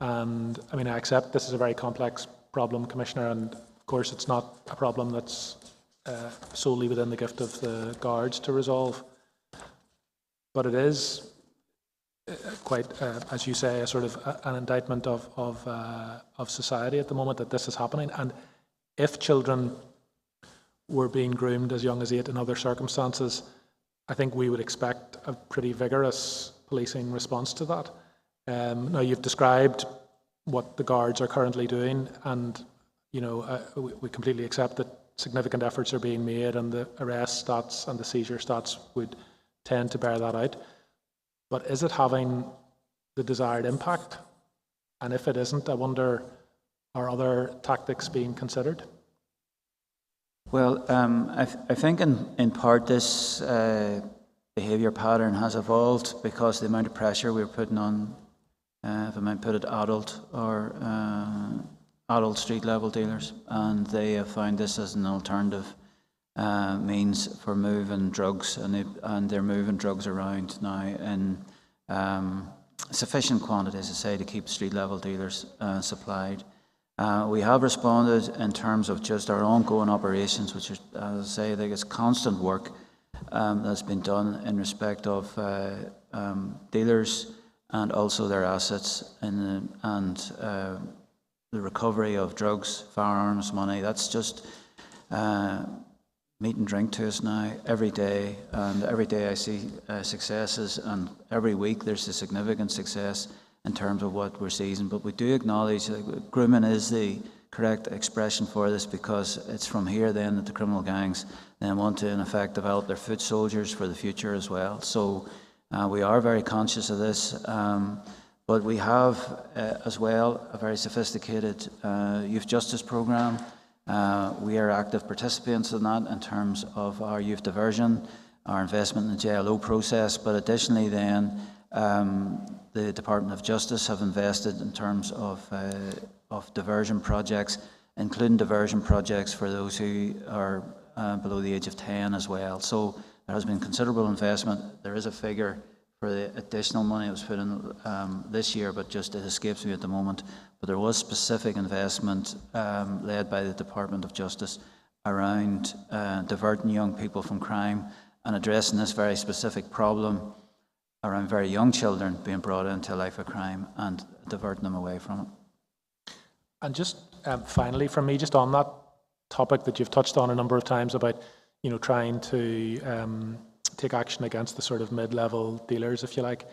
and I mean, I accept this is a very complex problem, Commissioner, and of course it's not a problem that's solely within the gift of the guards to resolve, but it is quite, as you say, a sort of an indictment of society at the moment that this is happening. And if children were being groomed as young as 8 in other circumstances, I think we would expect a pretty vigorous policing response to that. Now, you've described what the guards are currently doing, and you know we completely accept that significant efforts are being made, and the arrest stats and the seizure stats would tend to bear that out. But is it having the desired impact? And if it isn't, I wonder, are other tactics being considered? Well, I think in part this behaviour pattern has evolved because the amount of pressure we're putting on, if I might put it, adult street level dealers, and they have found this as an alternative means for moving drugs, and they're moving drugs around now in sufficient quantities, I say, to keep street level dealers supplied. We have responded in terms of just our ongoing operations, which is, as I say, I think it's constant work that's been done in respect of dealers and also their assets and the recovery of drugs, firearms, money. That's just meat and drink to us now every day, and every day I see successes, and every week there's a significant success in terms of what we're seizing. But we do acknowledge that grooming is the correct expression for this, because it's from here then that the criminal gangs then want to in effect develop their foot soldiers for the future as well. So we are very conscious of this, but we have as well a very sophisticated youth justice programme. We are active participants in that in terms of our youth diversion, our investment in the JLO process, but additionally then the Department of Justice have invested in terms of diversion projects, including diversion projects for those who are below the age of 10 as well. So there has been considerable investment. There is a figure for the additional money that was put in this year, but just it escapes me at the moment. But there was specific investment led by the Department of Justice around diverting young people from crime and addressing this very specific problem around very young children being brought into a life of crime and diverting them away from it. And just finally, from me, just on that topic that you've touched on a number of times about, trying to take action against the sort of mid-level dealers, if you like.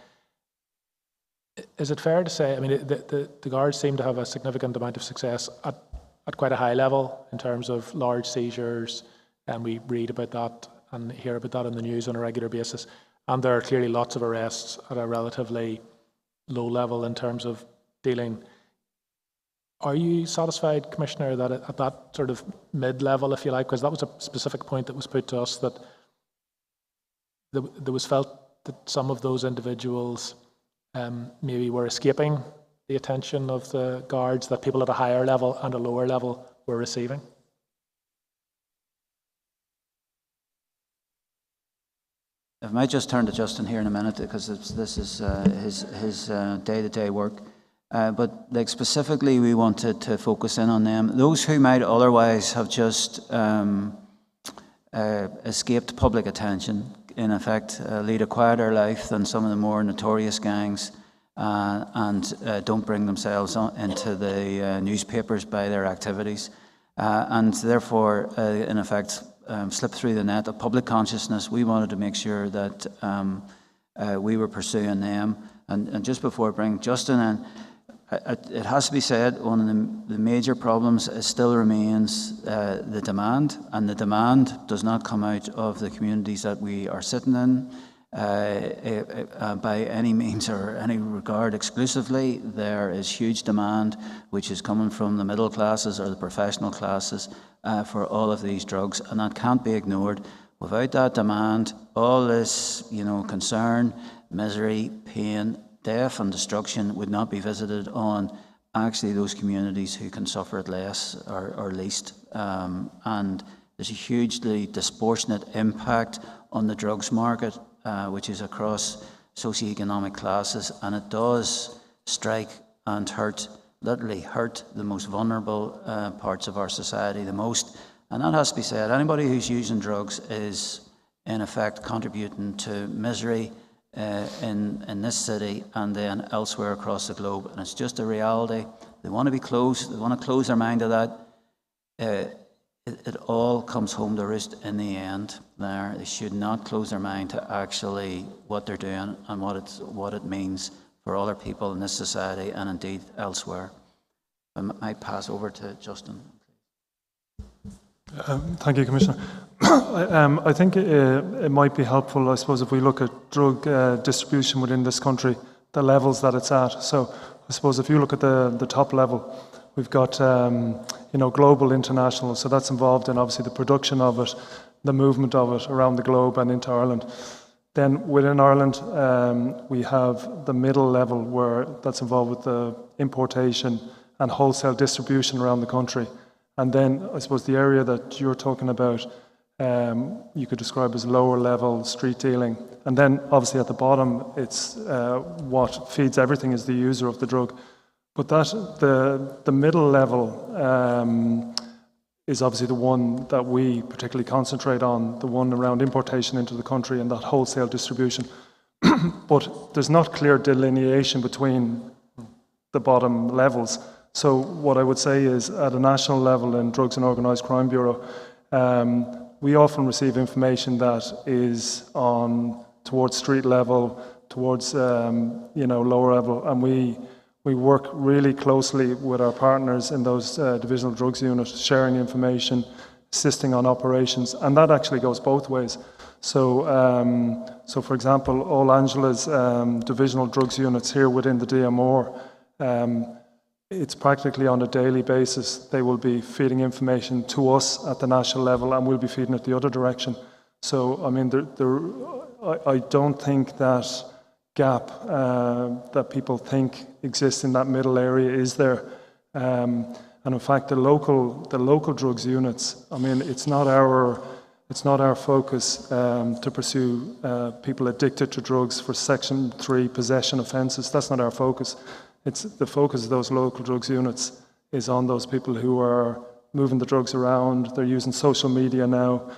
Is it fair to say, I mean, the guards seem to have a significant amount of success at quite a high level in terms of large seizures, and we read about that and hear about that in the news on a regular basis. And there are clearly lots of arrests at a relatively low level in terms of dealing. Are you satisfied, Commissioner, that at that sort of mid-level, if you like, because that was a specific point that was put to us, that there was felt that some of those individuals maybe were escaping the attention of the guards that people at a higher level and a lower level were receiving? I might just turn to Justin here in a minute, because this is his day-to-day work. But like specifically, we wanted to focus in on them. Those who might otherwise have just escaped public attention, in effect, lead a quieter life than some of the more notorious gangs, and don't bring themselves into the newspapers by their activities, and therefore, in effect, slip through the net of public consciousness. We wanted to make sure that we were pursuing them. And just before I bring Justin in, it has to be said, one of the major problems still remains the demand, and the demand does not come out of the communities that we are sitting in by any means or any regard exclusively. There is huge demand which is coming from the middle classes or the professional classes for all of these drugs, and that can't be ignored. Without that demand, all this concern, misery, pain, death and destruction would not be visited on actually those communities who can suffer it less or least. And there's a hugely disproportionate impact on the drugs market, which is across socioeconomic classes, and it does strike and hurt, literally hurt the most vulnerable parts of our society the most. And that has to be said. Anybody who's using drugs is in effect contributing to misery in this city and then elsewhere across the globe, and it's just a reality. They want to be closed. They want to close their mind to that. It all comes home to roost in the end. There, they should not close their mind to actually what they're doing and what it means for other people in this society and indeed elsewhere. I might pass over to Justin. Thank you, Commissioner. I think it might be helpful, I suppose, if we look at drug distribution within this country, the levels that it's at. So I suppose if you look at the top level, we've got global, international, so that's involved in obviously the production of it, the movement of it around the globe and into Ireland. Then within Ireland, we have the middle level where that's involved with the importation and wholesale distribution around the country. And then I suppose the area that you're talking about, you could describe as lower level street dealing. And then obviously at the bottom, it's what feeds everything is the user of the drug. But the middle level is obviously the one that we particularly concentrate on, the one around importation into the country and that wholesale distribution. But there's not clear delineation between the bottom levels. So what I would say is at a national level in Drugs and Organised Crime Bureau, we often receive information that is towards street level, towards lower level, and we work really closely with our partners in those divisional drugs units, sharing information, assisting on operations, and that actually goes both ways. So for example, all Angela's divisional drugs units here within the DMR, it's practically on a daily basis. They will be feeding information to us at the national level, and we'll be feeding it the other direction. So, I mean, I don't think that gap that people think exists in that middle area is there. And in fact, the local drugs units, I mean, it's not our It's not our focus to pursue people addicted to drugs for Section 3 possession offences. That's not our focus. It's the focus of those local drugs units is on those people who are moving the drugs around. They're using social media now.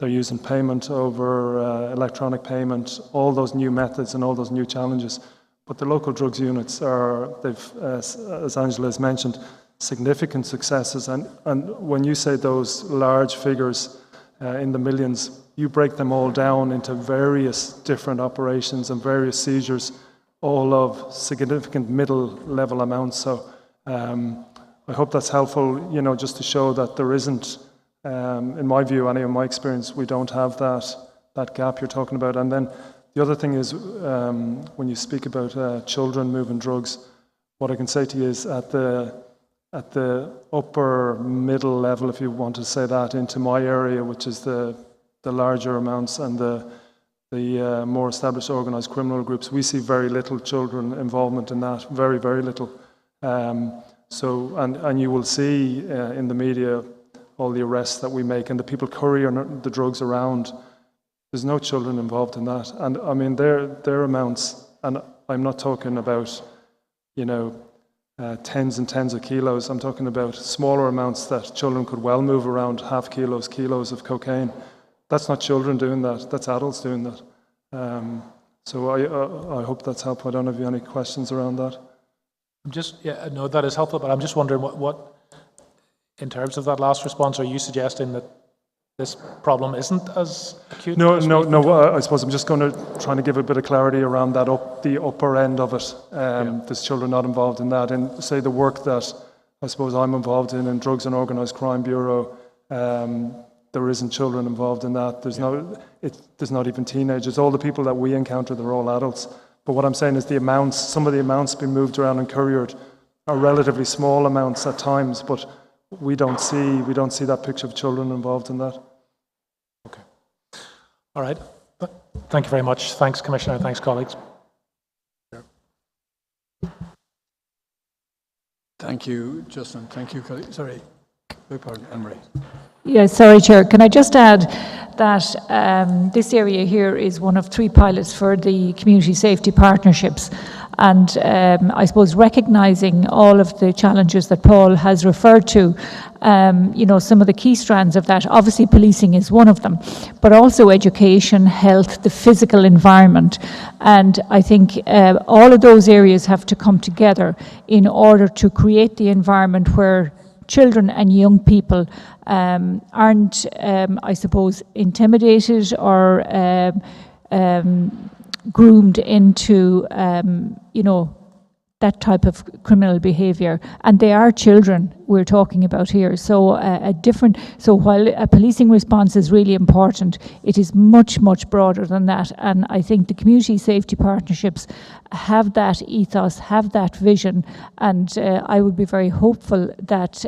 They're using payment over electronic payment, all those new methods and all those new challenges. But the local drugs units they've, as Angela has mentioned, significant successes. And when you say those large figures in the millions, you break them all down into various different operations and various seizures, all of significant middle-level amounts. So I hope that's helpful, just to show that there isn't, in my view, in my experience, we don't have that gap you're talking about. And then the other thing is, when you speak about children moving drugs, what I can say to you is at the upper middle level, if you want to say that, into my area, which is the larger amounts and the more established organised criminal groups, we see very little children involvement in that, very, very little. So, and you will see in the media all the arrests that we make and the people couriering the drugs around. There's no children involved in that. And I mean, their amounts, and I'm not talking about, tens and tens of kilos. I'm talking about smaller amounts that children could well move around, half kilos, kilos of cocaine. That's not children doing that. That's adults doing that. So I hope that's helpful. I don't know if you have any questions around that. No, that is helpful, but I'm just wondering what, in terms of that last response, are you suggesting that this problem isn't as acute? No. I suppose I'm just going to try to give a bit of clarity around that the upper end of it. There's children not involved in that. And say the work that I suppose I'm involved in Drugs and Organised Crime Bureau, there isn't children involved in that. There's not even teenagers. All the people that we encounter, they're all adults. But what I'm saying is some of the amounts being moved around and couriered are relatively small amounts at times, but we don't see that picture of children involved in that. Okay. All right. Thank you very much. Thanks, Commissioner. Thanks, colleagues. Thank you, Justin. Thank you, colleague. Sorry. Beg pardon, Anne-Marie. Yeah, sorry, Chair. Can I just add that this area here is one of 3 pilots for the community safety partnerships. And I suppose recognising all of the challenges that Paul has referred to, some of the key strands of that, obviously policing is one of them, but also education, health, the physical environment. And I think all of those areas have to come together in order to create the environment where children and young people aren't, I suppose, intimidated or groomed into, that type of criminal behaviour. And they are children we're talking about here. So so while a policing response is really important, it is much, much broader than that. And I think the community safety partnerships have that ethos, have that vision. And I would be very hopeful that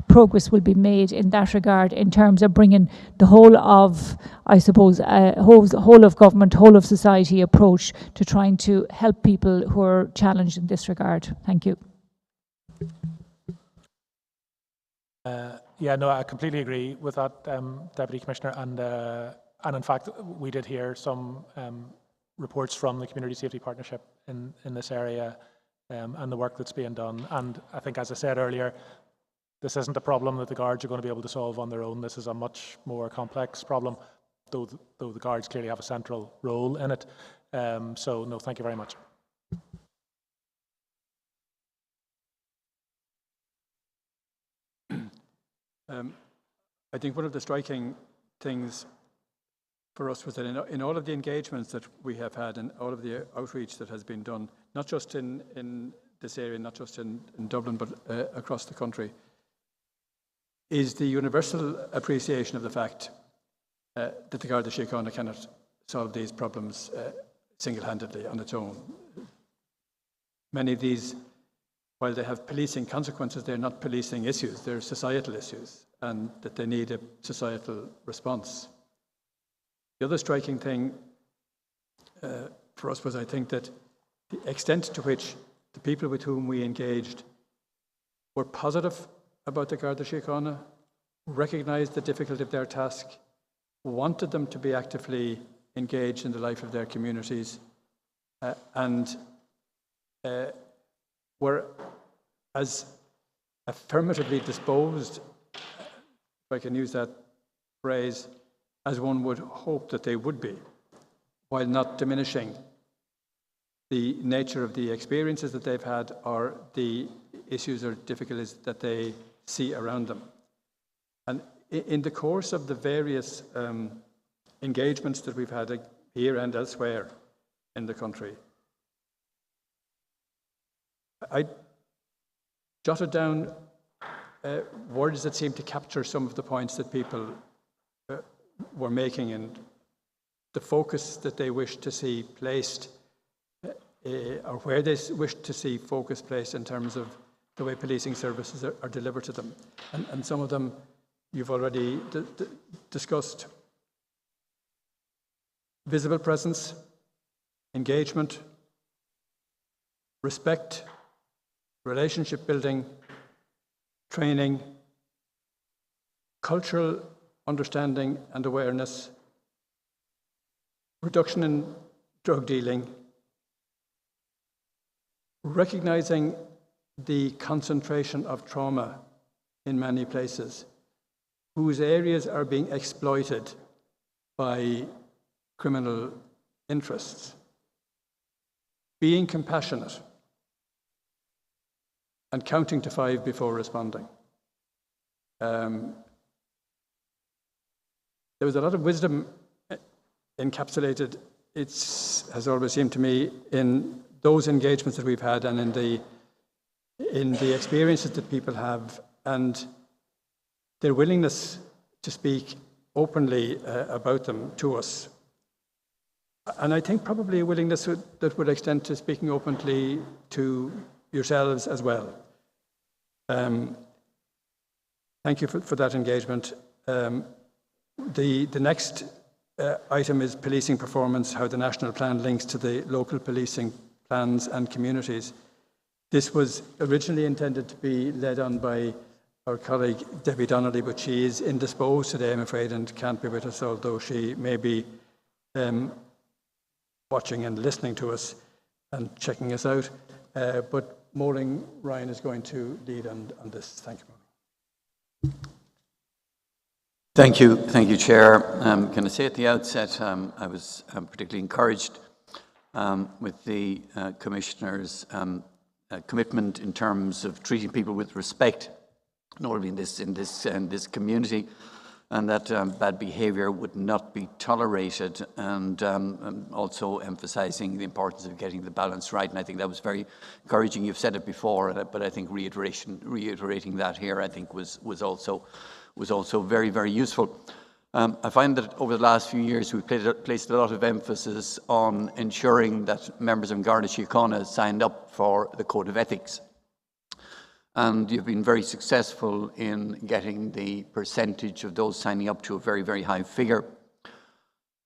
progress will be made in that regard in terms of bringing the whole of, I suppose, whole of government, whole of society approach to trying to help people who are challenged in this regard. Thank you. I completely agree with that, Deputy Commissioner. And in fact, we did hear some reports from the Community Safety Partnership in this area and the work that's being done. And I think, as I said earlier, this isn't a problem that the Guards are going to be able to solve on their own. This is a much more complex problem, though the Guards clearly have a central role in it. So, no, thank you very much. I think one of the striking things for us was that in all of the engagements that we have had and all of the outreach that has been done, not just in this area, not just in Dublin, but across the country, is the universal appreciation of the fact that the Garda Síochána cannot solve these problems single-handedly on its own. Many of these, while they have policing consequences, they're not policing issues, they're societal issues, and that they need a societal response. The other striking thing for us was, I think, that the extent to which the people with whom we engaged were positive about the Garda Síochána, recognised the difficulty of their task, wanted them to be actively engaged in the life of their communities, and were as affirmatively disposed, if I can use that phrase, as one would hope that they would be, while not diminishing the nature of the experiences that they've had or the issues or difficulties that they see around them. And in the course of the various engagements that we've had here and elsewhere in the country, I jotted down words that seemed to capture some of the points that people were making and the focus that they wished to see placed, or where they wished to see focus placed in terms of the way policing services are delivered to them. And some of them you've already discussed. Visible presence, engagement, respect, relationship building, training, cultural understanding and awareness, reduction in drug dealing, recognizing the concentration of trauma in many places, whose areas are being exploited by criminal interests, being compassionate, and counting to 5 before responding. There was a lot of wisdom encapsulated, has always seemed to me, in those engagements that we've had and in the experiences that people have and their willingness to speak openly about them to us. And I think probably a willingness that would extend to speaking openly to yourselves as well. Thank you for that engagement. The next item is policing performance, how the national plan links to the local policing plans and communities. This was originally intended to be led on by our colleague Debbie Donnelly, but she is indisposed today, I'm afraid, and can't be with us, although she may be watching and listening to us and checking us out. But Maureen Ryan is going to lead on this. Thank you, Maureen. Thank you, Chair. Can I say at the outset, I was particularly encouraged with the Commissioner's commitment in terms of treating people with respect, notably in this community, and that bad behaviour would not be tolerated, and also emphasising the importance of getting the balance right. And I think that was very encouraging. You've said it before, but I think reiterating that here, I think was also very, very useful. I find that over the last few years we've placed a lot of emphasis on ensuring that members of Garda Síochána signed up for the Code of Ethics. And you've been very successful in getting the percentage of those signing up to a very, very high figure.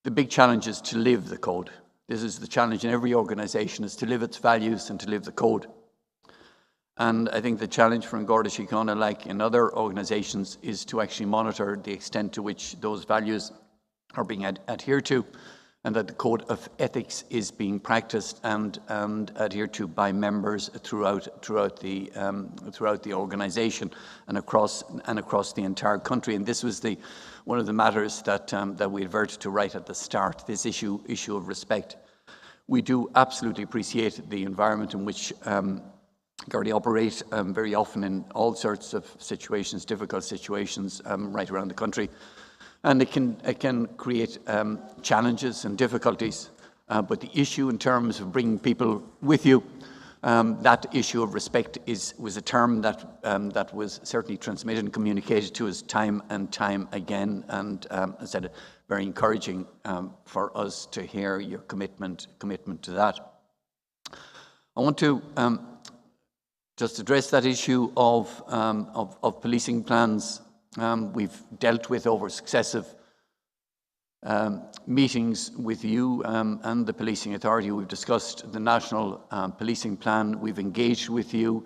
The big challenge is to live the code. This is the challenge in every organisation, is to live its values and to live the code. And I think the challenge for Garda Síochána, like in other organisations, is to actually monitor the extent to which those values are being adhered to, and that the code of ethics is being practiced and adhered to by members throughout the organisation and across the entire country. And this was one of the matters that we adverted to right at the start. This issue of respect. We do absolutely appreciate the environment in which Garda operate very often in all sorts of situations, difficult situations right around the country. And it can create challenges and difficulties. But the issue in terms of bringing people with you, that issue of respect was a term that was certainly transmitted and communicated to us time and time again. And as I said, very encouraging for us to hear your commitment to that. I want to just address that issue of policing plans. We've dealt with over successive meetings with you and the Policing Authority. We've discussed the National Policing Plan. We've engaged with you.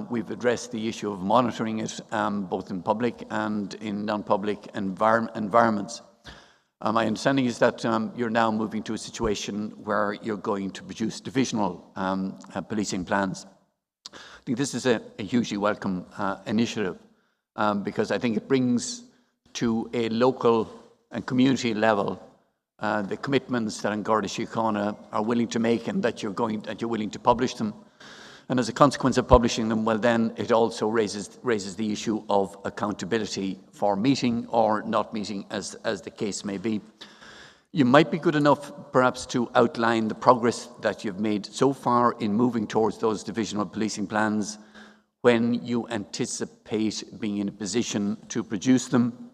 We've addressed the issue of monitoring it, both in public and in non-public environments. My understanding is that you're now moving to a situation where you're going to produce divisional policing plans. I think this is a hugely welcome initiative because I think it brings to a local and community level the commitments that Garda Síochána are willing to make, and that you're willing to publish them. And as a consequence of publishing them, well, then it also raises the issue of accountability for meeting or not meeting, as the case may be. You might be good enough, perhaps, to outline the progress that you've made so far in moving towards those divisional policing plans, when you anticipate being in a position to produce them.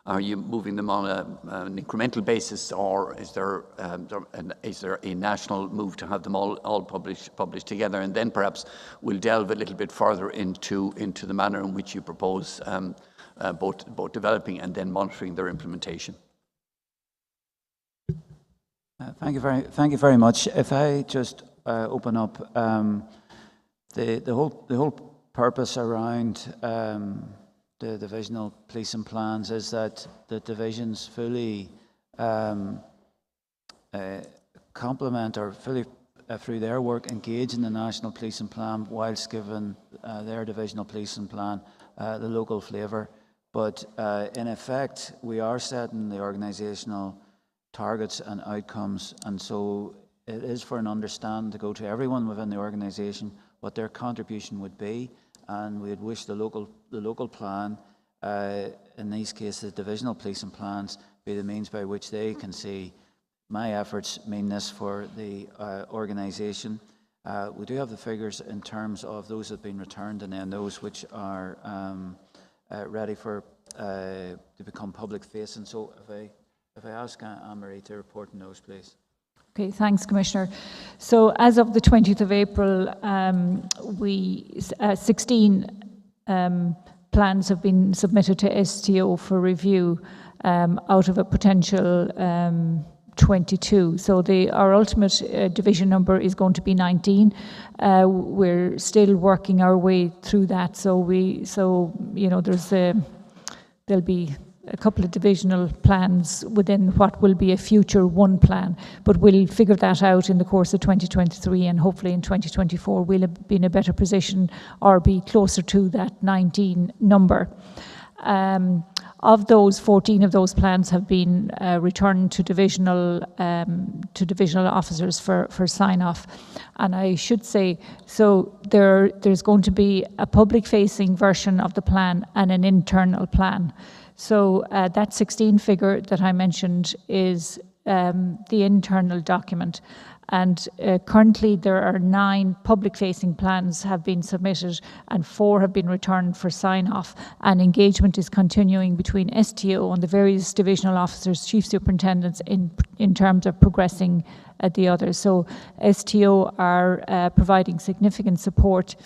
Are you moving them on an incremental basis, or is there a national move to have them all published together? And then perhaps we'll delve a little bit further into the manner in which you propose both developing and then monitoring their implementation. Thank you very much. If I just open up the whole purpose around the divisional policing plans is that the divisions fully complement or fully, through their work, engage in the national policing plan whilst giving their divisional policing plan the local flavour. But in effect, we are setting the organisational targets and outcomes, and so it is for an understanding to go to everyone within the organisation what their contribution would be. And we'd wish the local plan, in these cases, divisional policing plans, be the means by which they can see my efforts mean this for the organisation. We do have the figures in terms of those that have been returned and then those which are ready for to become public facing. So if I ask Anne-Marie to report on those, please. Okay, thanks, Commissioner. So as of the 20th of April, 16 plans have been submitted to STO for review out of a potential 22. So our ultimate division number is going to be 19. We're still working our way through that. So you know, there'll be a couple of divisional plans within what will be a future one plan, but we'll figure that out in the course of 2023, and hopefully in 2024 we'll be in a better position or be closer to that 19 number. Of those, 14 of those plans have been returned to divisional officers for sign-off. And I should say, so there's going to be a public-facing version of the plan and an internal plan. So that 16 figure that I mentioned is the internal document. And currently there are 9 public-facing plans have been submitted and 4 have been returned for sign-off. And engagement is continuing between STO and the various divisional officers, chief superintendents in terms of progressing the others. So STO are providing significant support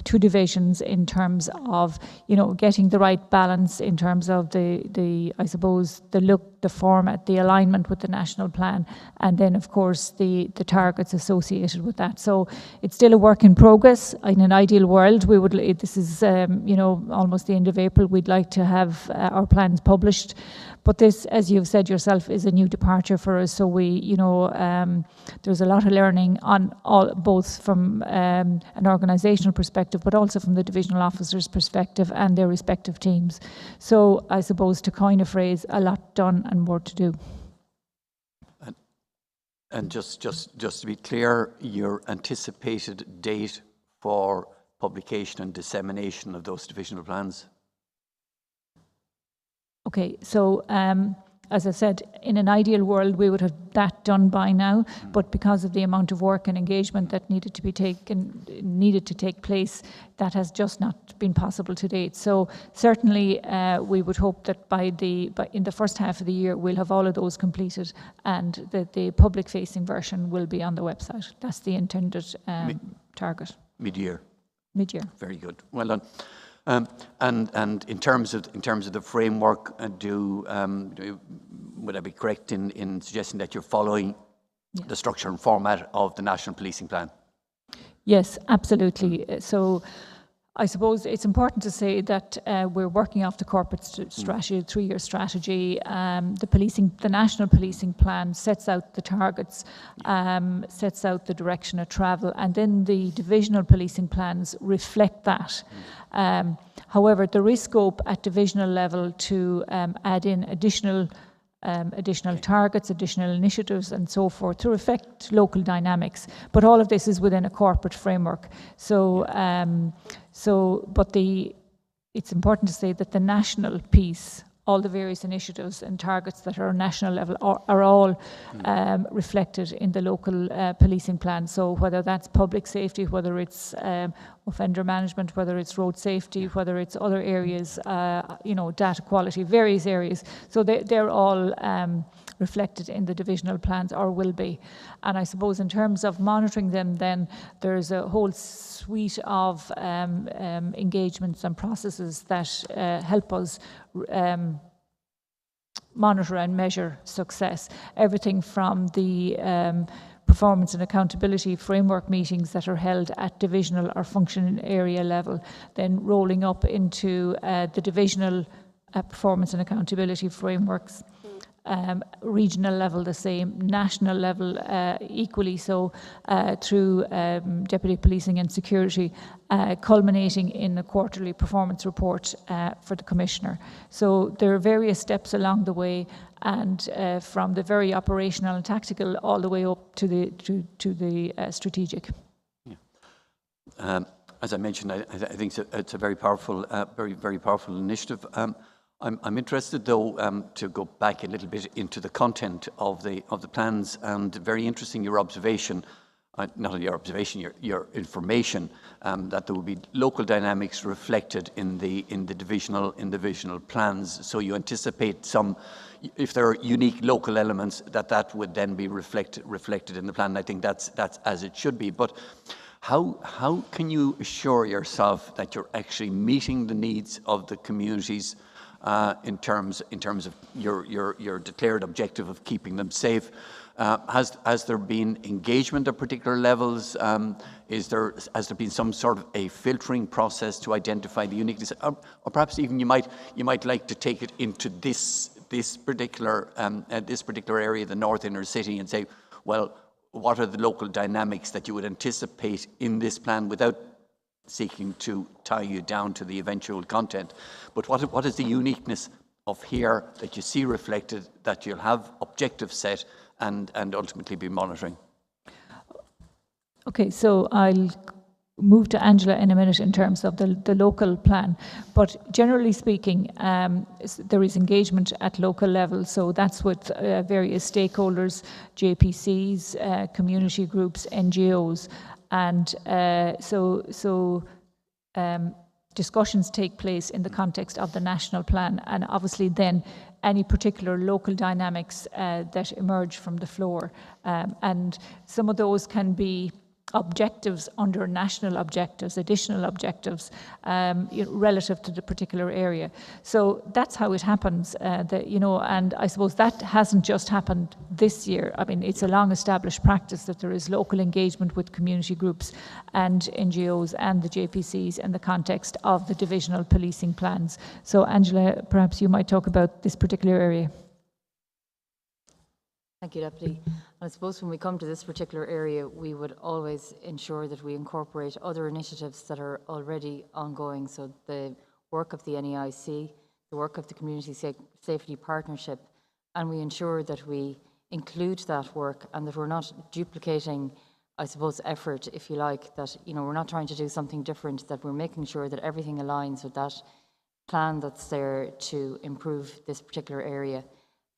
to divisions in terms of, you know, getting the right balance in terms of the I suppose the look, the format, the alignment with the national plan, and then of course the targets associated with that. So it's still a work in progress. In an ideal world, we would, this is you know, almost the end of April, we'd like to have our plans published. But this, as you've said yourself, is a new departure for us. So we, you know, there's a lot of learning on both from an organisational perspective, but also from the divisional officers' perspective and their respective teams. So I suppose, to coin a phrase, a lot done and more to do. And just to be clear, your anticipated date for publication and dissemination of those divisional plans? Okay, so as I said, in an ideal world, we would have that done by now, but because of the amount of work and engagement that needed to take place, that has just not been possible to date. So certainly, we would hope that in the first half of the year, we'll have all of those completed, and that the public-facing version will be on the website. That's the intended target. Mid-year. Mid-year. Very good. Well done. And in terms of the framework, would I be correct in suggesting that you're following the structure and format of the National Policing Plan? Yes, absolutely. So I suppose it's important to say that we're working off the corporate strategy, the 3-year strategy. The national policing plan sets out the targets, sets out the direction of travel, and then the divisional policing plans reflect that. However, there is scope at divisional level to add in additional targets, additional initiatives and so forth to reflect local dynamics. But all of this is within a corporate framework. It's important to say that the national piece, all the various initiatives and targets that are national level are all reflected in the local policing plan. So whether that's public safety, whether it's offender management, whether it's road safety, whether it's other areas, data quality, various areas. So they're all reflected in the divisional plans, or will be. And I suppose in terms of monitoring them, then there's a whole suite of engagements and processes that help us monitor and measure success. Everything from the performance and accountability framework meetings that are held at divisional or function area level, then rolling up into the divisional performance and accountability frameworks. Regional level the same, national level equally so, through Deputy Policing and Security, culminating in a quarterly performance report for the Commissioner. So there are various steps along the way, and from the very operational and tactical all the way up to the strategic. Yeah. As I mentioned, I think it's a very powerful, very powerful initiative. I'm interested, though, to go back a little bit into the content of the plans, and very interesting your observation, not only your observation, your information, that there will be local dynamics reflected in the divisional plans. So you anticipate some, if there are unique local elements, that would then be reflected in the plan. I think that's as it should be. But how can you assure yourself that you're actually meeting the needs of the communities? In terms of your declared objective of keeping them safe, has there been engagement at particular levels? Has there been some sort of a filtering process to identify the uniqueness, or perhaps even you might like to take it into this particular area, the North Inner City, and say, well, what are the local dynamics that you would anticipate in this plan, without seeking to tie you down to the eventual content, but what is the uniqueness of here that you see reflected, that you'll have objectives set and ultimately be monitoring? Okay, so I'll move to Angela in a minute in terms of the local plan, but generally speaking, there is engagement at local level, so that's with various stakeholders, JPCs, community groups, NGOs. And discussions take place in the context of the national plan, and obviously then any particular local dynamics that emerge from the floor. And some of those can be objectives under national objectives, additional objectives, relative to the particular area. So that's how it happens, and I suppose that hasn't just happened this year. I mean, it's a long established practice that there is local engagement with community groups and NGOs and the JPCs in the context of the divisional policing plans. So Angela, perhaps you might talk about this particular area. Thank you, Deputy. And I suppose when we come to this particular area, we would always ensure that we incorporate other initiatives that are already ongoing. So the work of the NEIC, the work of the Community Safety Partnership, and we ensure that we include that work and that we're not duplicating, I suppose, effort, if you like, that, we're not trying to do something different, that we're making sure that everything aligns with that plan that's there to improve this particular area.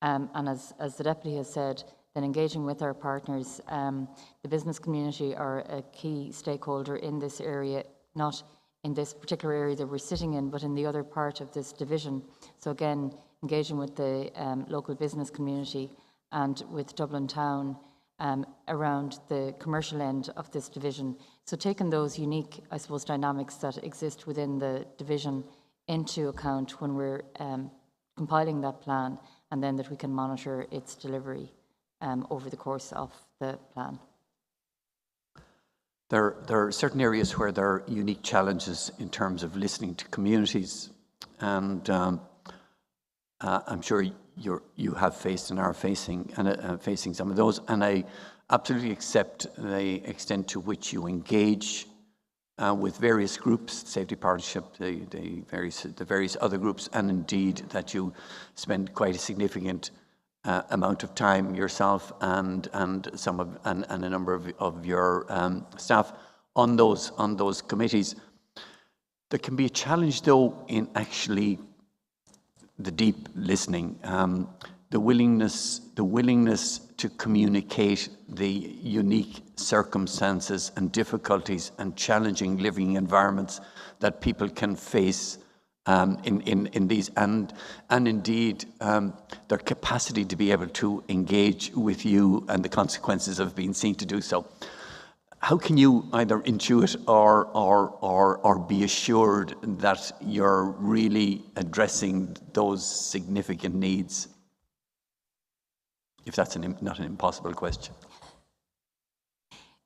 And as the Deputy has said, then engaging with our partners, the business community are a key stakeholder in this area, not in this particular area that we're sitting in, but in the other part of this division. So again, engaging with the local business community and with Dublin Town around the commercial end of this division. So taking those unique, I suppose, dynamics that exist within the division into account when we're compiling that plan, and then that we can monitor its delivery over the course of the plan. there are certain areas where there are unique challenges in terms of listening to communities, and I'm sure you have faced and are facing some of those, and I absolutely accept the extent to which you engage with various groups, Safety Partnership, the various other groups, and indeed that you spend quite a significant amount of time yourself and a number of your staff on those committees. There can be a challenge, though, in actually the deep listening, the willingness to communicate the unique circumstances and difficulties and challenging living environments that people can face in these, and indeed their capacity to be able to engage with you and the consequences of being seen to do so. How can you either intuit or be assured that you're really addressing those significant needs? If that's not an impossible question.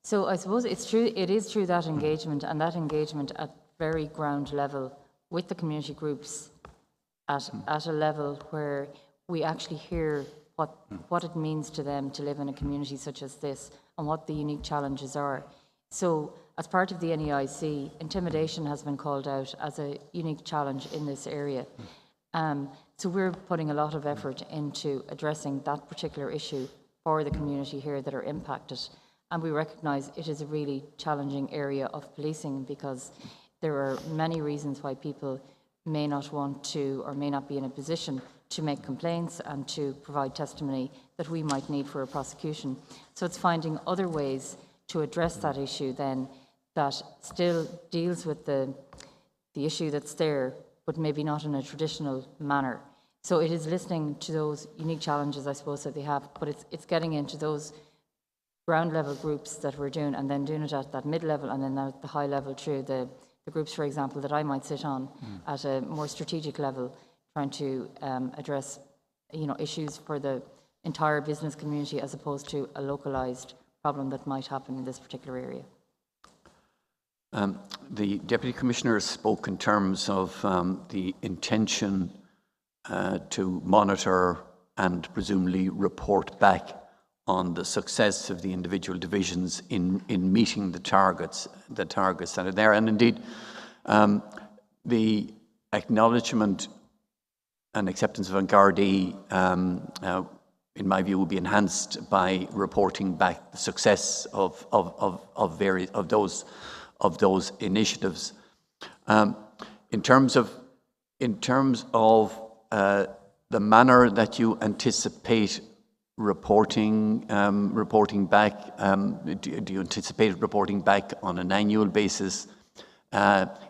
So I suppose it's true. It is true that engagement, and that engagement at very ground level with the community groups at a level where we actually hear what it means to them to live in a community such as this and what the unique challenges are. So as part of the NEIC, intimidation has been called out as a unique challenge in this area. So we're putting a lot of effort into addressing that particular issue for the community here that are impacted. And we recognise it is a really challenging area of policing because there are many reasons why people may not want to or may not be in a position to make complaints and to provide testimony that we might need for a prosecution. So it's finding other ways to address that issue then that still deals with the issue that's there, but maybe not in a traditional manner. So it is listening to those unique challenges, I suppose, that they have, but it's getting into those ground level groups that we're doing and then doing it at that mid level and then at the high level through the groups, for example, that I might sit on at a more strategic level, trying to address issues for the entire business community as opposed to a localised problem that might happen in this particular area. The Deputy Commissioner spoke in terms of the intention to monitor and presumably report back on the success of the individual divisions in meeting the targets that are there. And indeed, the acknowledgement and acceptance of Gardaí, in my view, will be enhanced by reporting back the success of those initiatives. In terms of the manner that you anticipate reporting back, do you anticipate reporting back on an annual basis?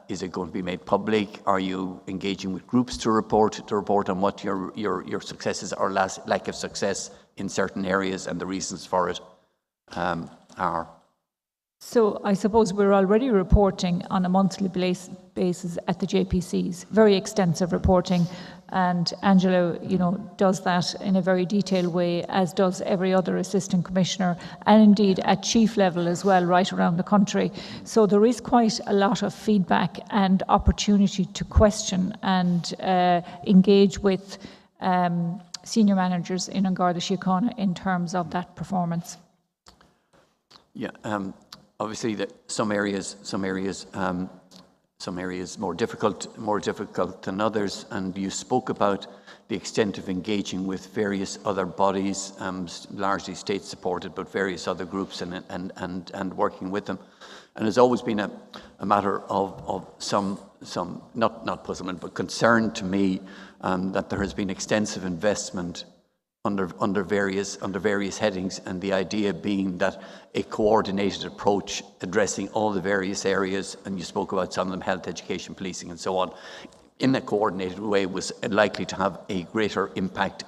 Is it going to be made public? Are you engaging with groups to report on what your successes or lack of success in certain areas and the reasons for it are? So I suppose we're already reporting on a monthly basis at the JPCs, very extensive reporting, and Angela, does that in a very detailed way, as does every other assistant commissioner, and indeed at chief level as well, right around the country. So there is quite a lot of feedback and opportunity to question and engage with senior managers in Garda Síochána in terms of that performance. Yeah. Obviously, some areas more difficult than others, and you spoke about the extent of engaging with various other bodies, largely state-supported, but various other groups, and working with them. And it's always been a matter of some not puzzlement, but concern to me that there has been extensive investment under various headings, and the idea being that a coordinated approach addressing all the various areas, and you spoke about some of them, health, education, policing and so on, in a coordinated way was likely to have a greater impact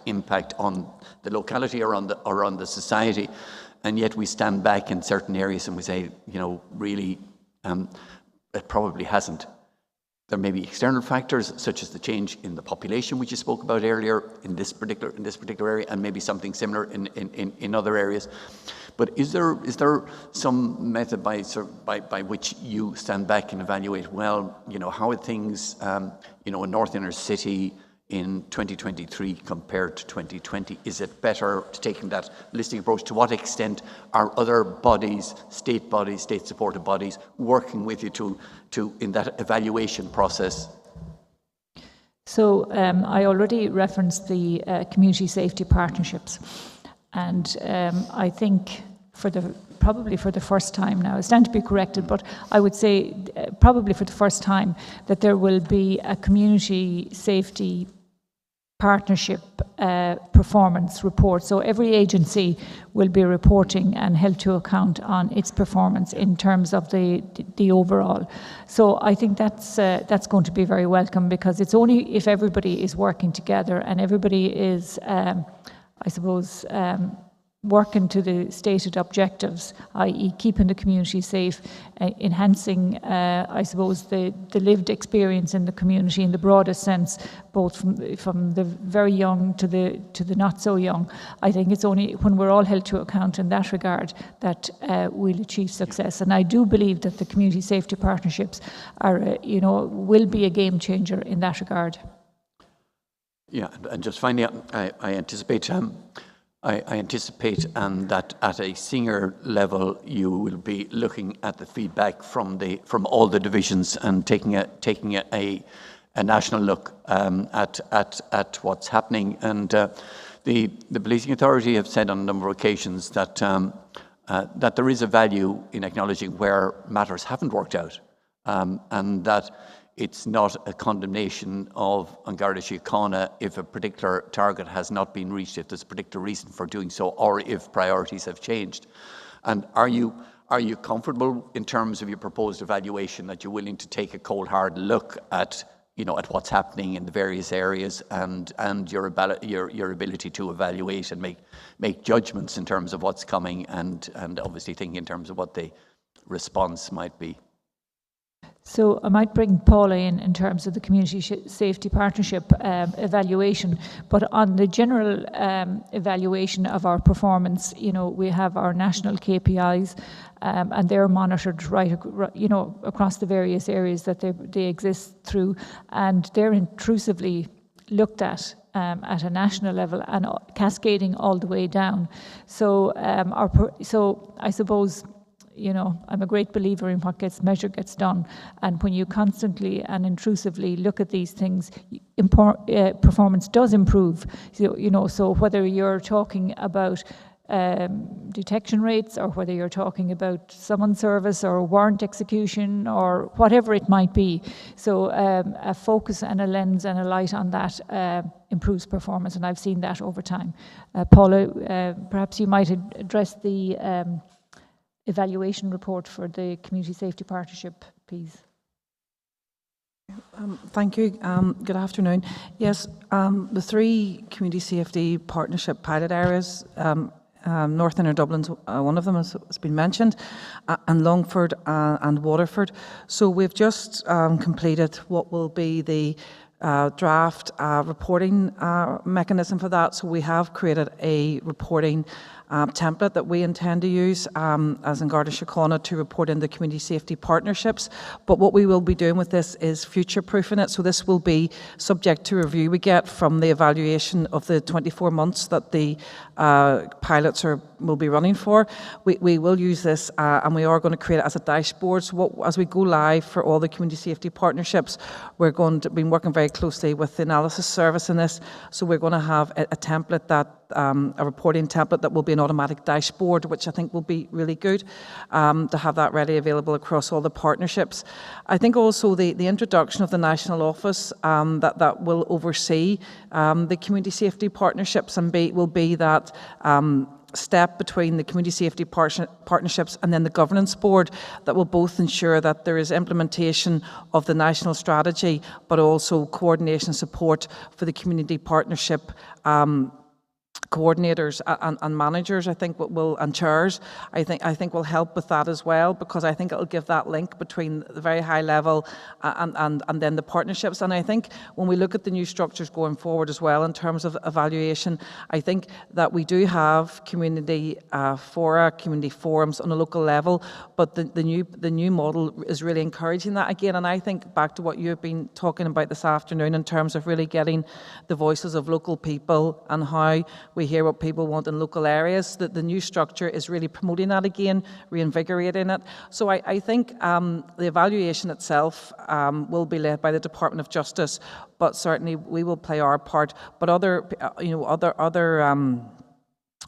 on the locality or on the society. And yet we stand back in certain areas and we say, really, it probably hasn't. there may be external factors such as the change in the population, which you spoke about earlier in this particular area, and maybe something similar in other areas. But is there some method by which you stand back and evaluate, well, how are things, in North Inner City in 2023 compared to 2020? Is it better to take that holistic approach? To what extent are other bodies, state-supported bodies, working with you to in that evaluation process? So I already referenced the community safety partnerships, and I think probably for the first time now, I stand to be corrected, but I would say probably for the first time that there will be a community safety partnership performance report. So every agency will be reporting and held to account on its performance in terms of the overall. So I think that's going to be very welcome, because it's only if everybody is working together and everybody is, I suppose, working to the stated objectives, i.e. keeping the community safe, enhancing, I suppose, the lived experience in the community in the broadest sense, both from the very young to the not so young. I think it's only when we're all held to account in that regard that we'll achieve success. And I do believe that the community safety partnerships are, will be a game changer in that regard. Yeah, and just finally, I anticipate that at a senior level you will be looking at the feedback from all the divisions and taking a national look at what's happening. And the policing authority have said on a number of occasions that that there is a value in acknowledging where matters haven't worked out, and that it's not a condemnation of Garda Síochána if a particular target has not been reached, if there's a particular reason for doing so, or if priorities have changed. And are you comfortable in terms of your proposed evaluation that you're willing to take a cold hard look at at what's happening in the various areas and your ability to evaluate and make judgments in terms of what's coming and obviously think in terms of what the response might be? So I might bring Paula in terms of the community safety partnership evaluation, but on the general evaluation of our performance, we have our national KPIs, and they're monitored across the various areas that they exist through, and they're intrusively looked at a national level and cascading all the way down. So I suppose, I'm a great believer in what gets measured gets done. And when you constantly and intrusively look at these things, performance does improve. So whether you're talking about detection rates, or whether you're talking about summons service or warrant execution or whatever it might be. So a focus and a lens and a light on that improves performance, and I've seen that over time. Paula, perhaps you might address the evaluation report for the community safety partnership, please. Thank you. Good afternoon. Yes, the three community safety partnership pilot areas, North Inner Dublin's one of them, has been mentioned, and Longford and Waterford. So we've just completed what will be the draft reporting mechanism for that. So we have created a reporting template that we intend to use as in Garda Síochána to report in the community safety partnerships. But what we will be doing with this is future-proofing it. So this will be subject to review we get from the evaluation of the 24 months that the pilots will be running for. We will use this and we are going to create it as a dashboard. So as we go live for all the community safety partnerships, we're going to be working very closely with the analysis service in this. So we're going to have a template that a reporting template that will be an automatic dashboard, which I think will be really good to have that ready available across all the partnerships. I think also the introduction of the national office that will oversee the community safety partnerships and will be that step between the community safety partnerships and then the governance board that will both ensure that there is implementation of the national strategy, but also coordination support for the community partnership coordinators and managers, I think and chairs, I think will help with that as well, because I think it'll give that link between the very high level and then the partnerships. And I think when we look at the new structures going forward as well in terms of evaluation, I think that we do have community fora, community forums on a local level, but the new model is really encouraging that again. And I think back to what you've been talking about this afternoon in terms of really getting the voices of local people and how we hear what people want in local areas, that the new structure is really promoting that again, reinvigorating it. So I think the evaluation itself will be led by the Department of Justice, but certainly we will play our part. But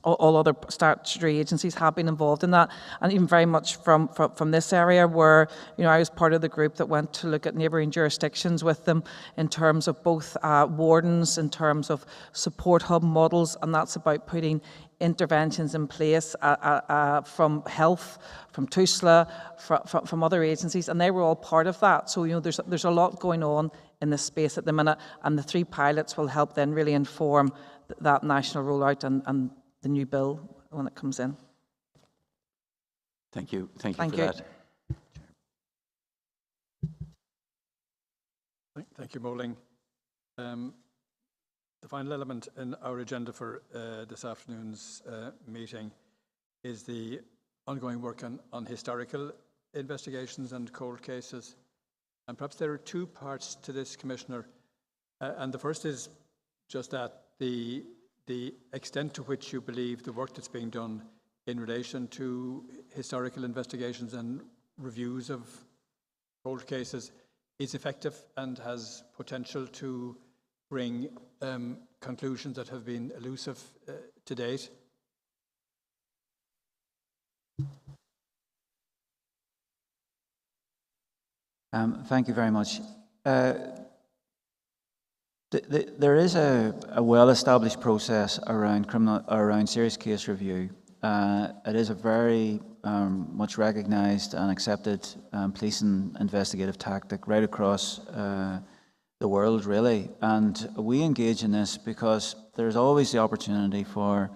all other statutory agencies have been involved in that, and even very much from this area where, I was part of the group that went to look at neighbouring jurisdictions with them in terms of both wardens, in terms of support hub models, and that's about putting interventions in place from health, from TUSLA, from other agencies, and they were all part of that. So, there's a lot going on in this space at the minute, and the 3 pilots will help then really inform that national rollout and the new bill when it comes in. Thank you. Thank you for that. Thank you, Moling. The final element in our agenda for this afternoon's meeting is the ongoing work on historical investigations and cold cases. And perhaps there are 2 parts to this, Commissioner. And the first is just that the extent to which you believe the work that's being done in relation to historical investigations and reviews of cold cases is effective and has potential to bring conclusions that have been elusive to date. Thank you very much. There is a well-established process around serious case review. It is a very much recognised and accepted police and investigative tactic right across the world, really. And we engage in this because there's always the opportunity for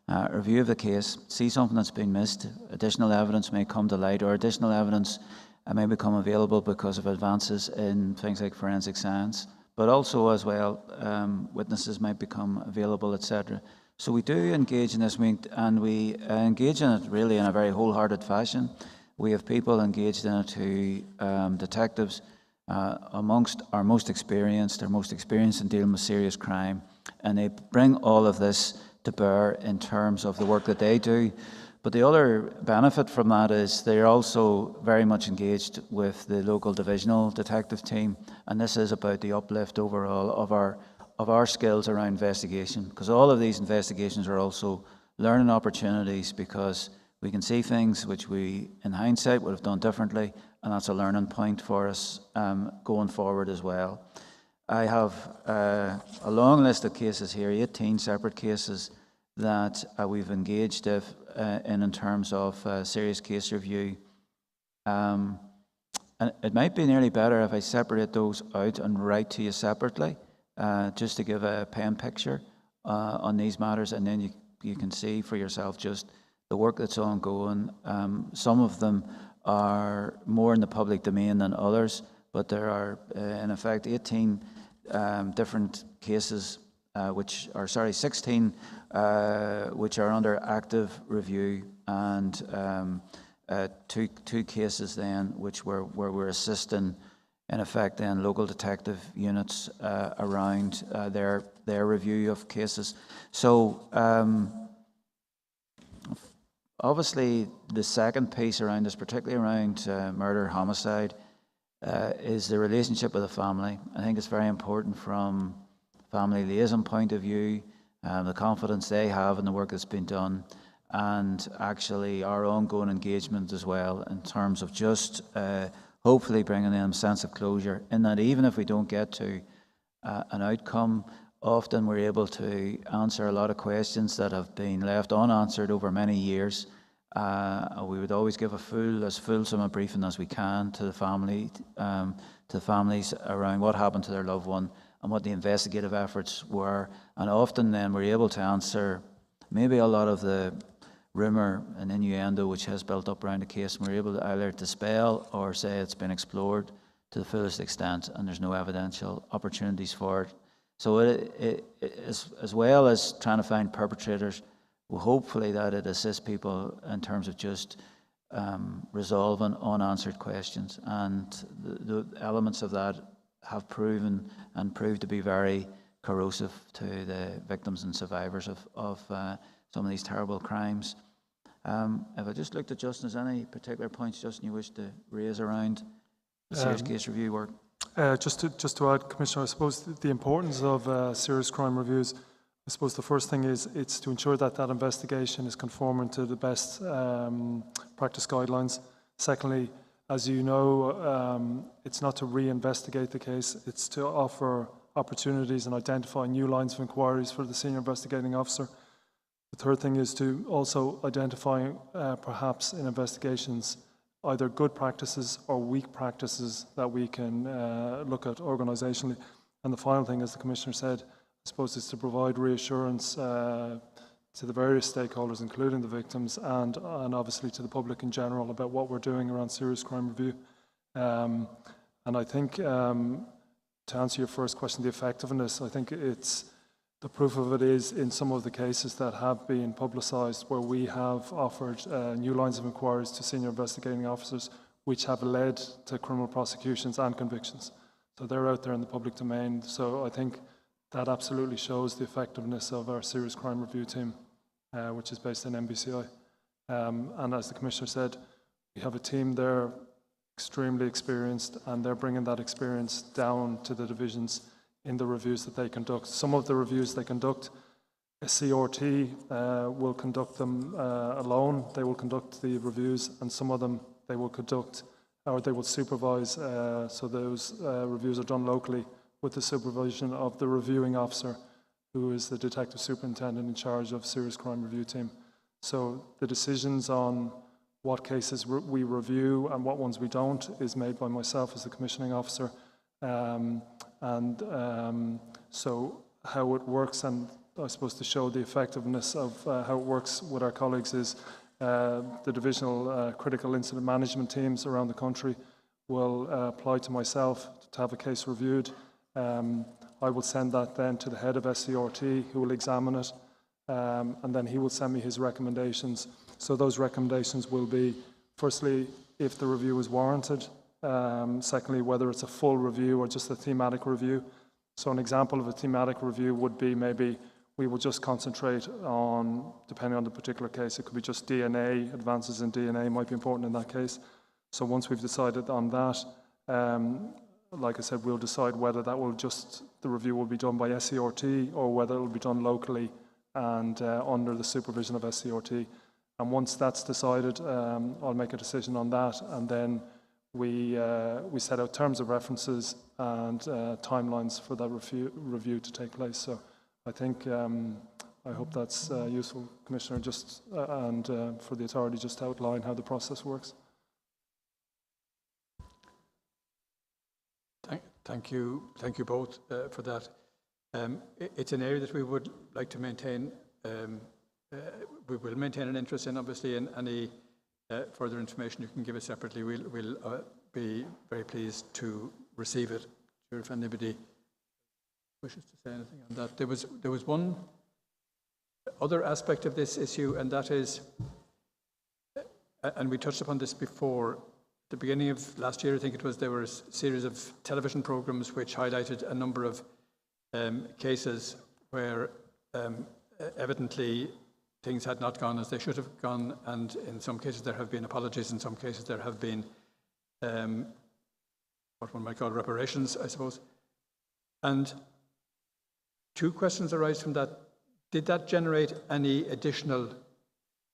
a review of the case, see something that's been missed, additional evidence may come to light, or additional evidence may become available because of advances in things like forensic science. But also as well, witnesses might become available, etc. So we do engage in this, and we engage in it really in a very wholehearted fashion. We have people engaged in it who, detectives, amongst our most experienced in dealing with serious crime, and they bring all of this to bear in terms of the work that they do. But the other benefit from that is they're also very much engaged with the local divisional detective team, and this is about the uplift overall of our skills around investigation, because all of these investigations are also learning opportunities, because we can see things which we in hindsight would have done differently, and that's a learning point for us going forward as well. I have a long list of cases here, 18 separate cases that we've engaged in terms of serious case review. And it might be nearly better if I separate those out and write to you separately, just to give a pen picture on these matters, and then you can see for yourself just the work that's ongoing. Some of them are more in the public domain than others, but there are in effect 18 different cases, 16 which are under active review, and two cases then where we're assisting in effect then local detective units around their review of cases. So obviously the second piece around this, particularly around murder, homicide, is the relationship with the family. I think it's very important from family liaison point of view, the confidence they have in the work that's been done, and actually our ongoing engagement as well in terms of just hopefully bringing them a sense of closure, in that even if we don't get to an outcome, often we're able to answer a lot of questions that have been left unanswered over many years. We would always give as fulsome a briefing as we can to the families around what happened to their loved one and what the investigative efforts were. And often then we're able to answer maybe a lot of the rumour and innuendo which has built up around the case, and we're able to either dispel or say it's been explored to the fullest extent and there's no evidential opportunities for it. So as well as trying to find perpetrators, well, hopefully that it assists people in terms of just resolving unanswered questions. And the elements of that have proven and proved to be very corrosive to the victims and survivors of some of these terrible crimes. If I just looked at Justin, is there any particular points, Justin, you wish to raise around the serious case review work? Just to add, Commissioner, I suppose the importance of serious crime reviews, I suppose the first thing is it's to ensure that that investigation is conforming to the best practice guidelines. Secondly, as you know, it's not to re-investigate the case, it's to offer opportunities and identify new lines of inquiries for the senior investigating officer. The third thing is to also identify perhaps in investigations either good practices or weak practices that we can look at organisationally. And the final thing, as the Commissioner said, I suppose, is to provide reassurance to the various stakeholders, including the victims and obviously to the public in general, about what we're doing around serious crime review. And I think, to answer your first question, the effectiveness, I think it's the proof of it is in some of the cases that have been publicised where we have offered new lines of inquiries to senior investigating officers which have led to criminal prosecutions and convictions. So they're out there in the public domain. So I think that absolutely shows the effectiveness of our serious crime review team, which is based in NBCI. And as the Commissioner said, we have a team there extremely experienced, and they're bringing that experience down to the divisions in the reviews that they conduct. Some of the reviews they conduct, a CRT will conduct them alone. They will conduct the reviews, and some of them they will conduct or they will supervise. So those reviews are done locally with the supervision of the reviewing officer, who is the detective superintendent in charge of serious crime review team. So the decisions on what cases we review and what ones we don't is made by myself as the commissioning officer. So how it works, and I suppose to show the effectiveness of how it works with our colleagues, is the divisional critical incident management teams around the country will apply to myself to have a case reviewed. I will send that then to the head of SCRT, who will examine it, and then he will send me his recommendations. So those recommendations will be, firstly, if the review is warranted, secondly, whether it's a full review or just a thematic review. So an example of a thematic review would be maybe we will just concentrate on, depending on the particular case, it could be just DNA, advances in DNA might be important in that case. So once we've decided on that, like I said, we'll decide whether that will the review will be done by SCRT or whether it will be done locally and under the supervision of SCRT. And once that's decided, I'll make a decision on that, and then we set out terms of references and timelines for that review to take place. So I think, I hope that's useful, Commissioner, and for the authority just to outline how the process works. Thank you both for that. It's an area that we would like to maintain. We will maintain an interest in, obviously, in any further information you can give us separately. We'll be very pleased to receive it. Sure, if anybody wishes to say anything on that. There was one other aspect of this issue, and that is, and we touched upon this before, at the beginning of last year, I think it was, there were a series of television programs which highlighted a number of cases where evidently things had not gone as they should have gone, and in some cases there have been apologies, in some cases there have been what one might call reparations, I suppose. And two questions arise from that. Did that generate any additional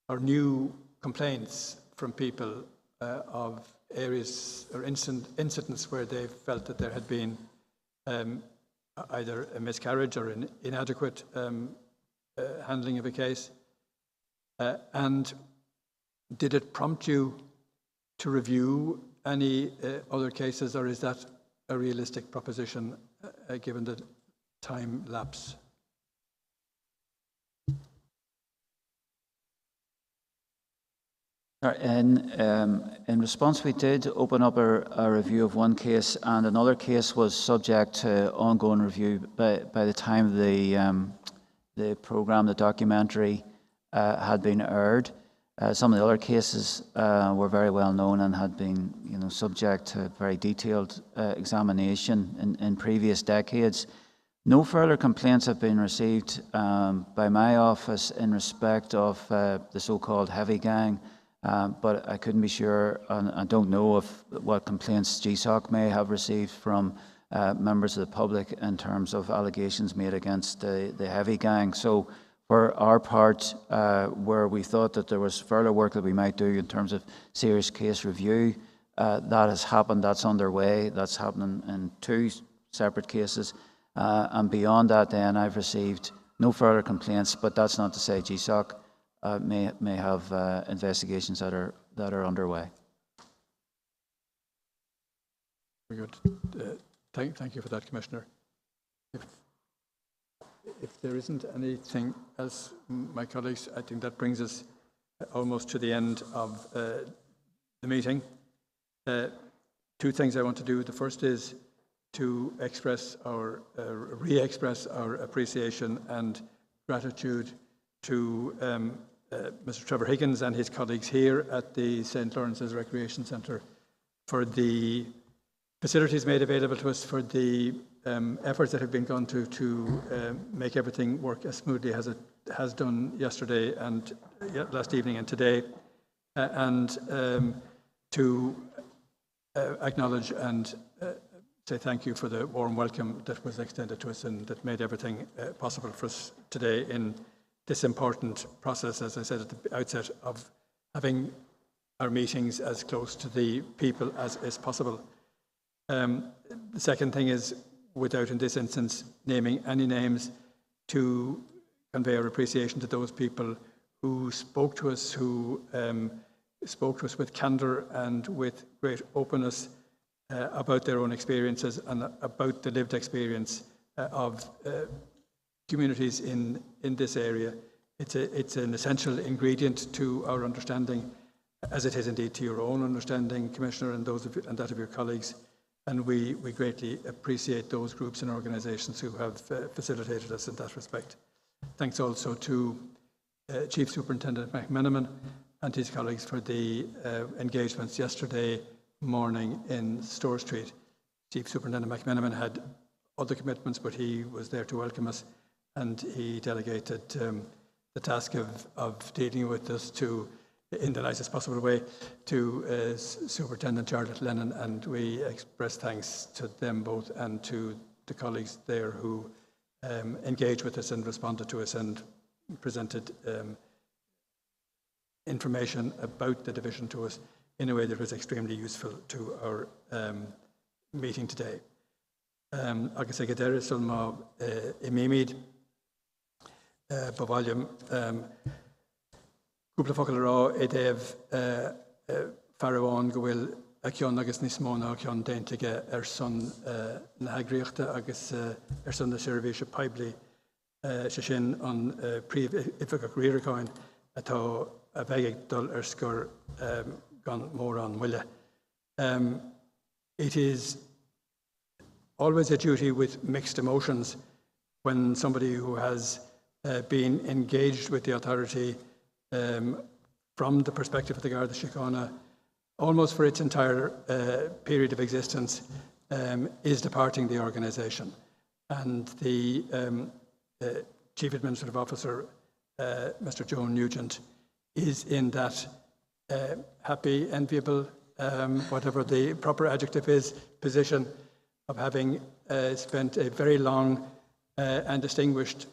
or new complaints from people of areas or incidents where they felt that there had been either a miscarriage or an inadequate handling of a case? And did it prompt you to review any other cases, or is that a realistic proposition given the time lapse? In response, we did open up a review of one case, and another case was subject to ongoing review by the time the programme, the documentary, had been aired. Some of the other cases were very well known and had been, subject to very detailed examination in previous decades. No further complaints have been received by my office in respect of the so-called heavy gang, but I couldn't be sure, and I don't know what complaints GSOC may have received from members of the public in terms of allegations made against the heavy gang. So for our part, where we thought that there was further work that we might do in terms of serious case review, that has happened, that's underway, that's happening in 2 separate cases. And beyond that then, I've received no further complaints, but that's not to say GSOC may have investigations that are underway. Very good. Thank you for that, Commissioner. If there isn't anything else, my colleagues, I think that brings us almost to the end of the meeting. 2 things I want to do. The first is to re-express our appreciation and gratitude to Mr. Trevor Higgins and his colleagues here at the St. Lawrence's Recreation Centre for the facilities made available to us, for the efforts that have been gone to make everything work as smoothly as it has done yesterday and last evening and today, and to acknowledge and say thank you for the warm welcome that was extended to us and that made everything possible for us today in this important process, as I said at the outset, of having our meetings as close to the people as is possible. The second thing is, without in this instance naming any names, to convey our appreciation to those people who spoke to us, with candour and with great openness about their own experiences and about the lived experience of communities in this area. It's an essential ingredient to our understanding, as it is indeed to your own understanding, Commissioner, and that of your colleagues. And we greatly appreciate those groups and organisations who have facilitated us in that respect. Thanks also to Chief Superintendent McMenamin and his colleagues for the engagements yesterday morning in Store Street. Chief Superintendent McMenamin had other commitments, but he was there to welcome us, and he delegated the task of dealing with us in the nicest possible way to Superintendent Charlotte Lennon, and we express thanks to them both and to the colleagues there who engaged with us and responded to us and presented information about the division to us in a way that was extremely useful to our meeting today. Agus ag deireadh sulma imimid bavalium cúpla focail rá idéh Pharaohán go bhfuil a ceann agus níos mó ná ceann déintige son na heagríochta agus son na seirbhíse poiblí se sin an príomh ifigach riaracáin atá a bheith dul scur gan mór an bhuile. It is always a duty with mixed emotions when somebody who has been engaged with the authority from the perspective of the Garda Síochána almost for its entire period of existence is departing the organisation. And the Chief Administrative Officer, Mr. Joan Nugent, is in that happy, enviable, whatever the proper adjective is, position of having spent a very long and distinguished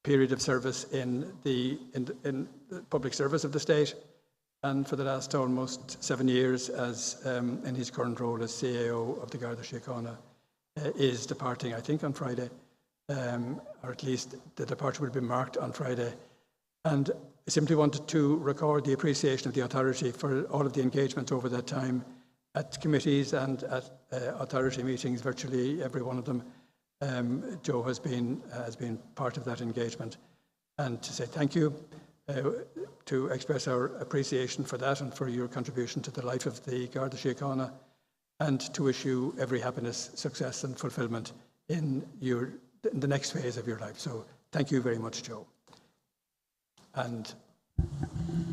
period of service in the public service of the state, and for the last almost 7 years as in his current role as CAO of the Garda Síochána, is departing, I think, on Friday, or at least the departure will be marked on Friday. And I simply wanted to record the appreciation of the authority for all of the engagement over that time at committees and at authority meetings, virtually every one of them. Joe has been part of that engagement, and to say thank you to express our appreciation for that and for your contribution to the life of the Garda Síochána, and to wish you every happiness, success and fulfilment in the next phase of your life. So thank you very much, Joe. And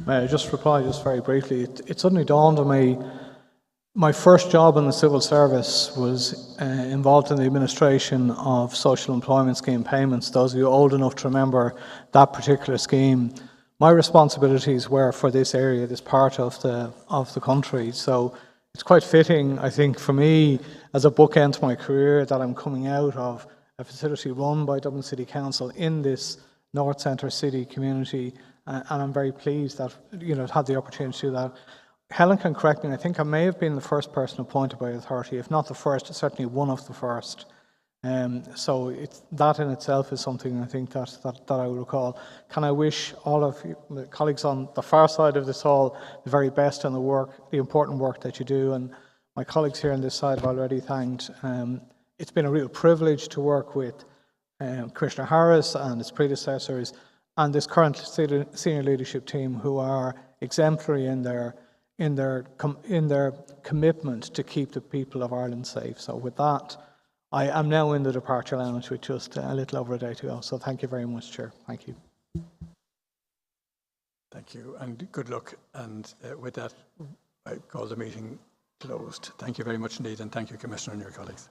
may I just reply just very briefly? It suddenly dawned on me, my first job in the civil service was involved in the administration of social employment scheme payments. Those of you old enough to remember that particular scheme, my responsibilities were for this area, this part of the country. So it's quite fitting, I think, for me as a bookend to my career that I'm coming out of a facility run by Dublin City Council in this North Centre City community, and I'm very pleased that had the opportunity to do that. Helen can correct me. I think I may have been the first person appointed by authority, if not the first, certainly one of the first. So that in itself is something I think that I will recall. Can I wish all of you, the colleagues on the far side of this hall, the very best on the work, the important work that you do, and my colleagues here on this side have already thanked. It's been a real privilege to work with Commissioner Harris and his predecessors and this current senior leadership team, who are exemplary in their commitment to keep the people of Ireland safe. So with that, I am now in the departure lounge with just a little over a day to go. So thank you very much, Chair. Thank you. thank you, and good luck. And with that, I call the meeting closed. Thank you very much indeed, and thank you, Commissioner, and your colleagues.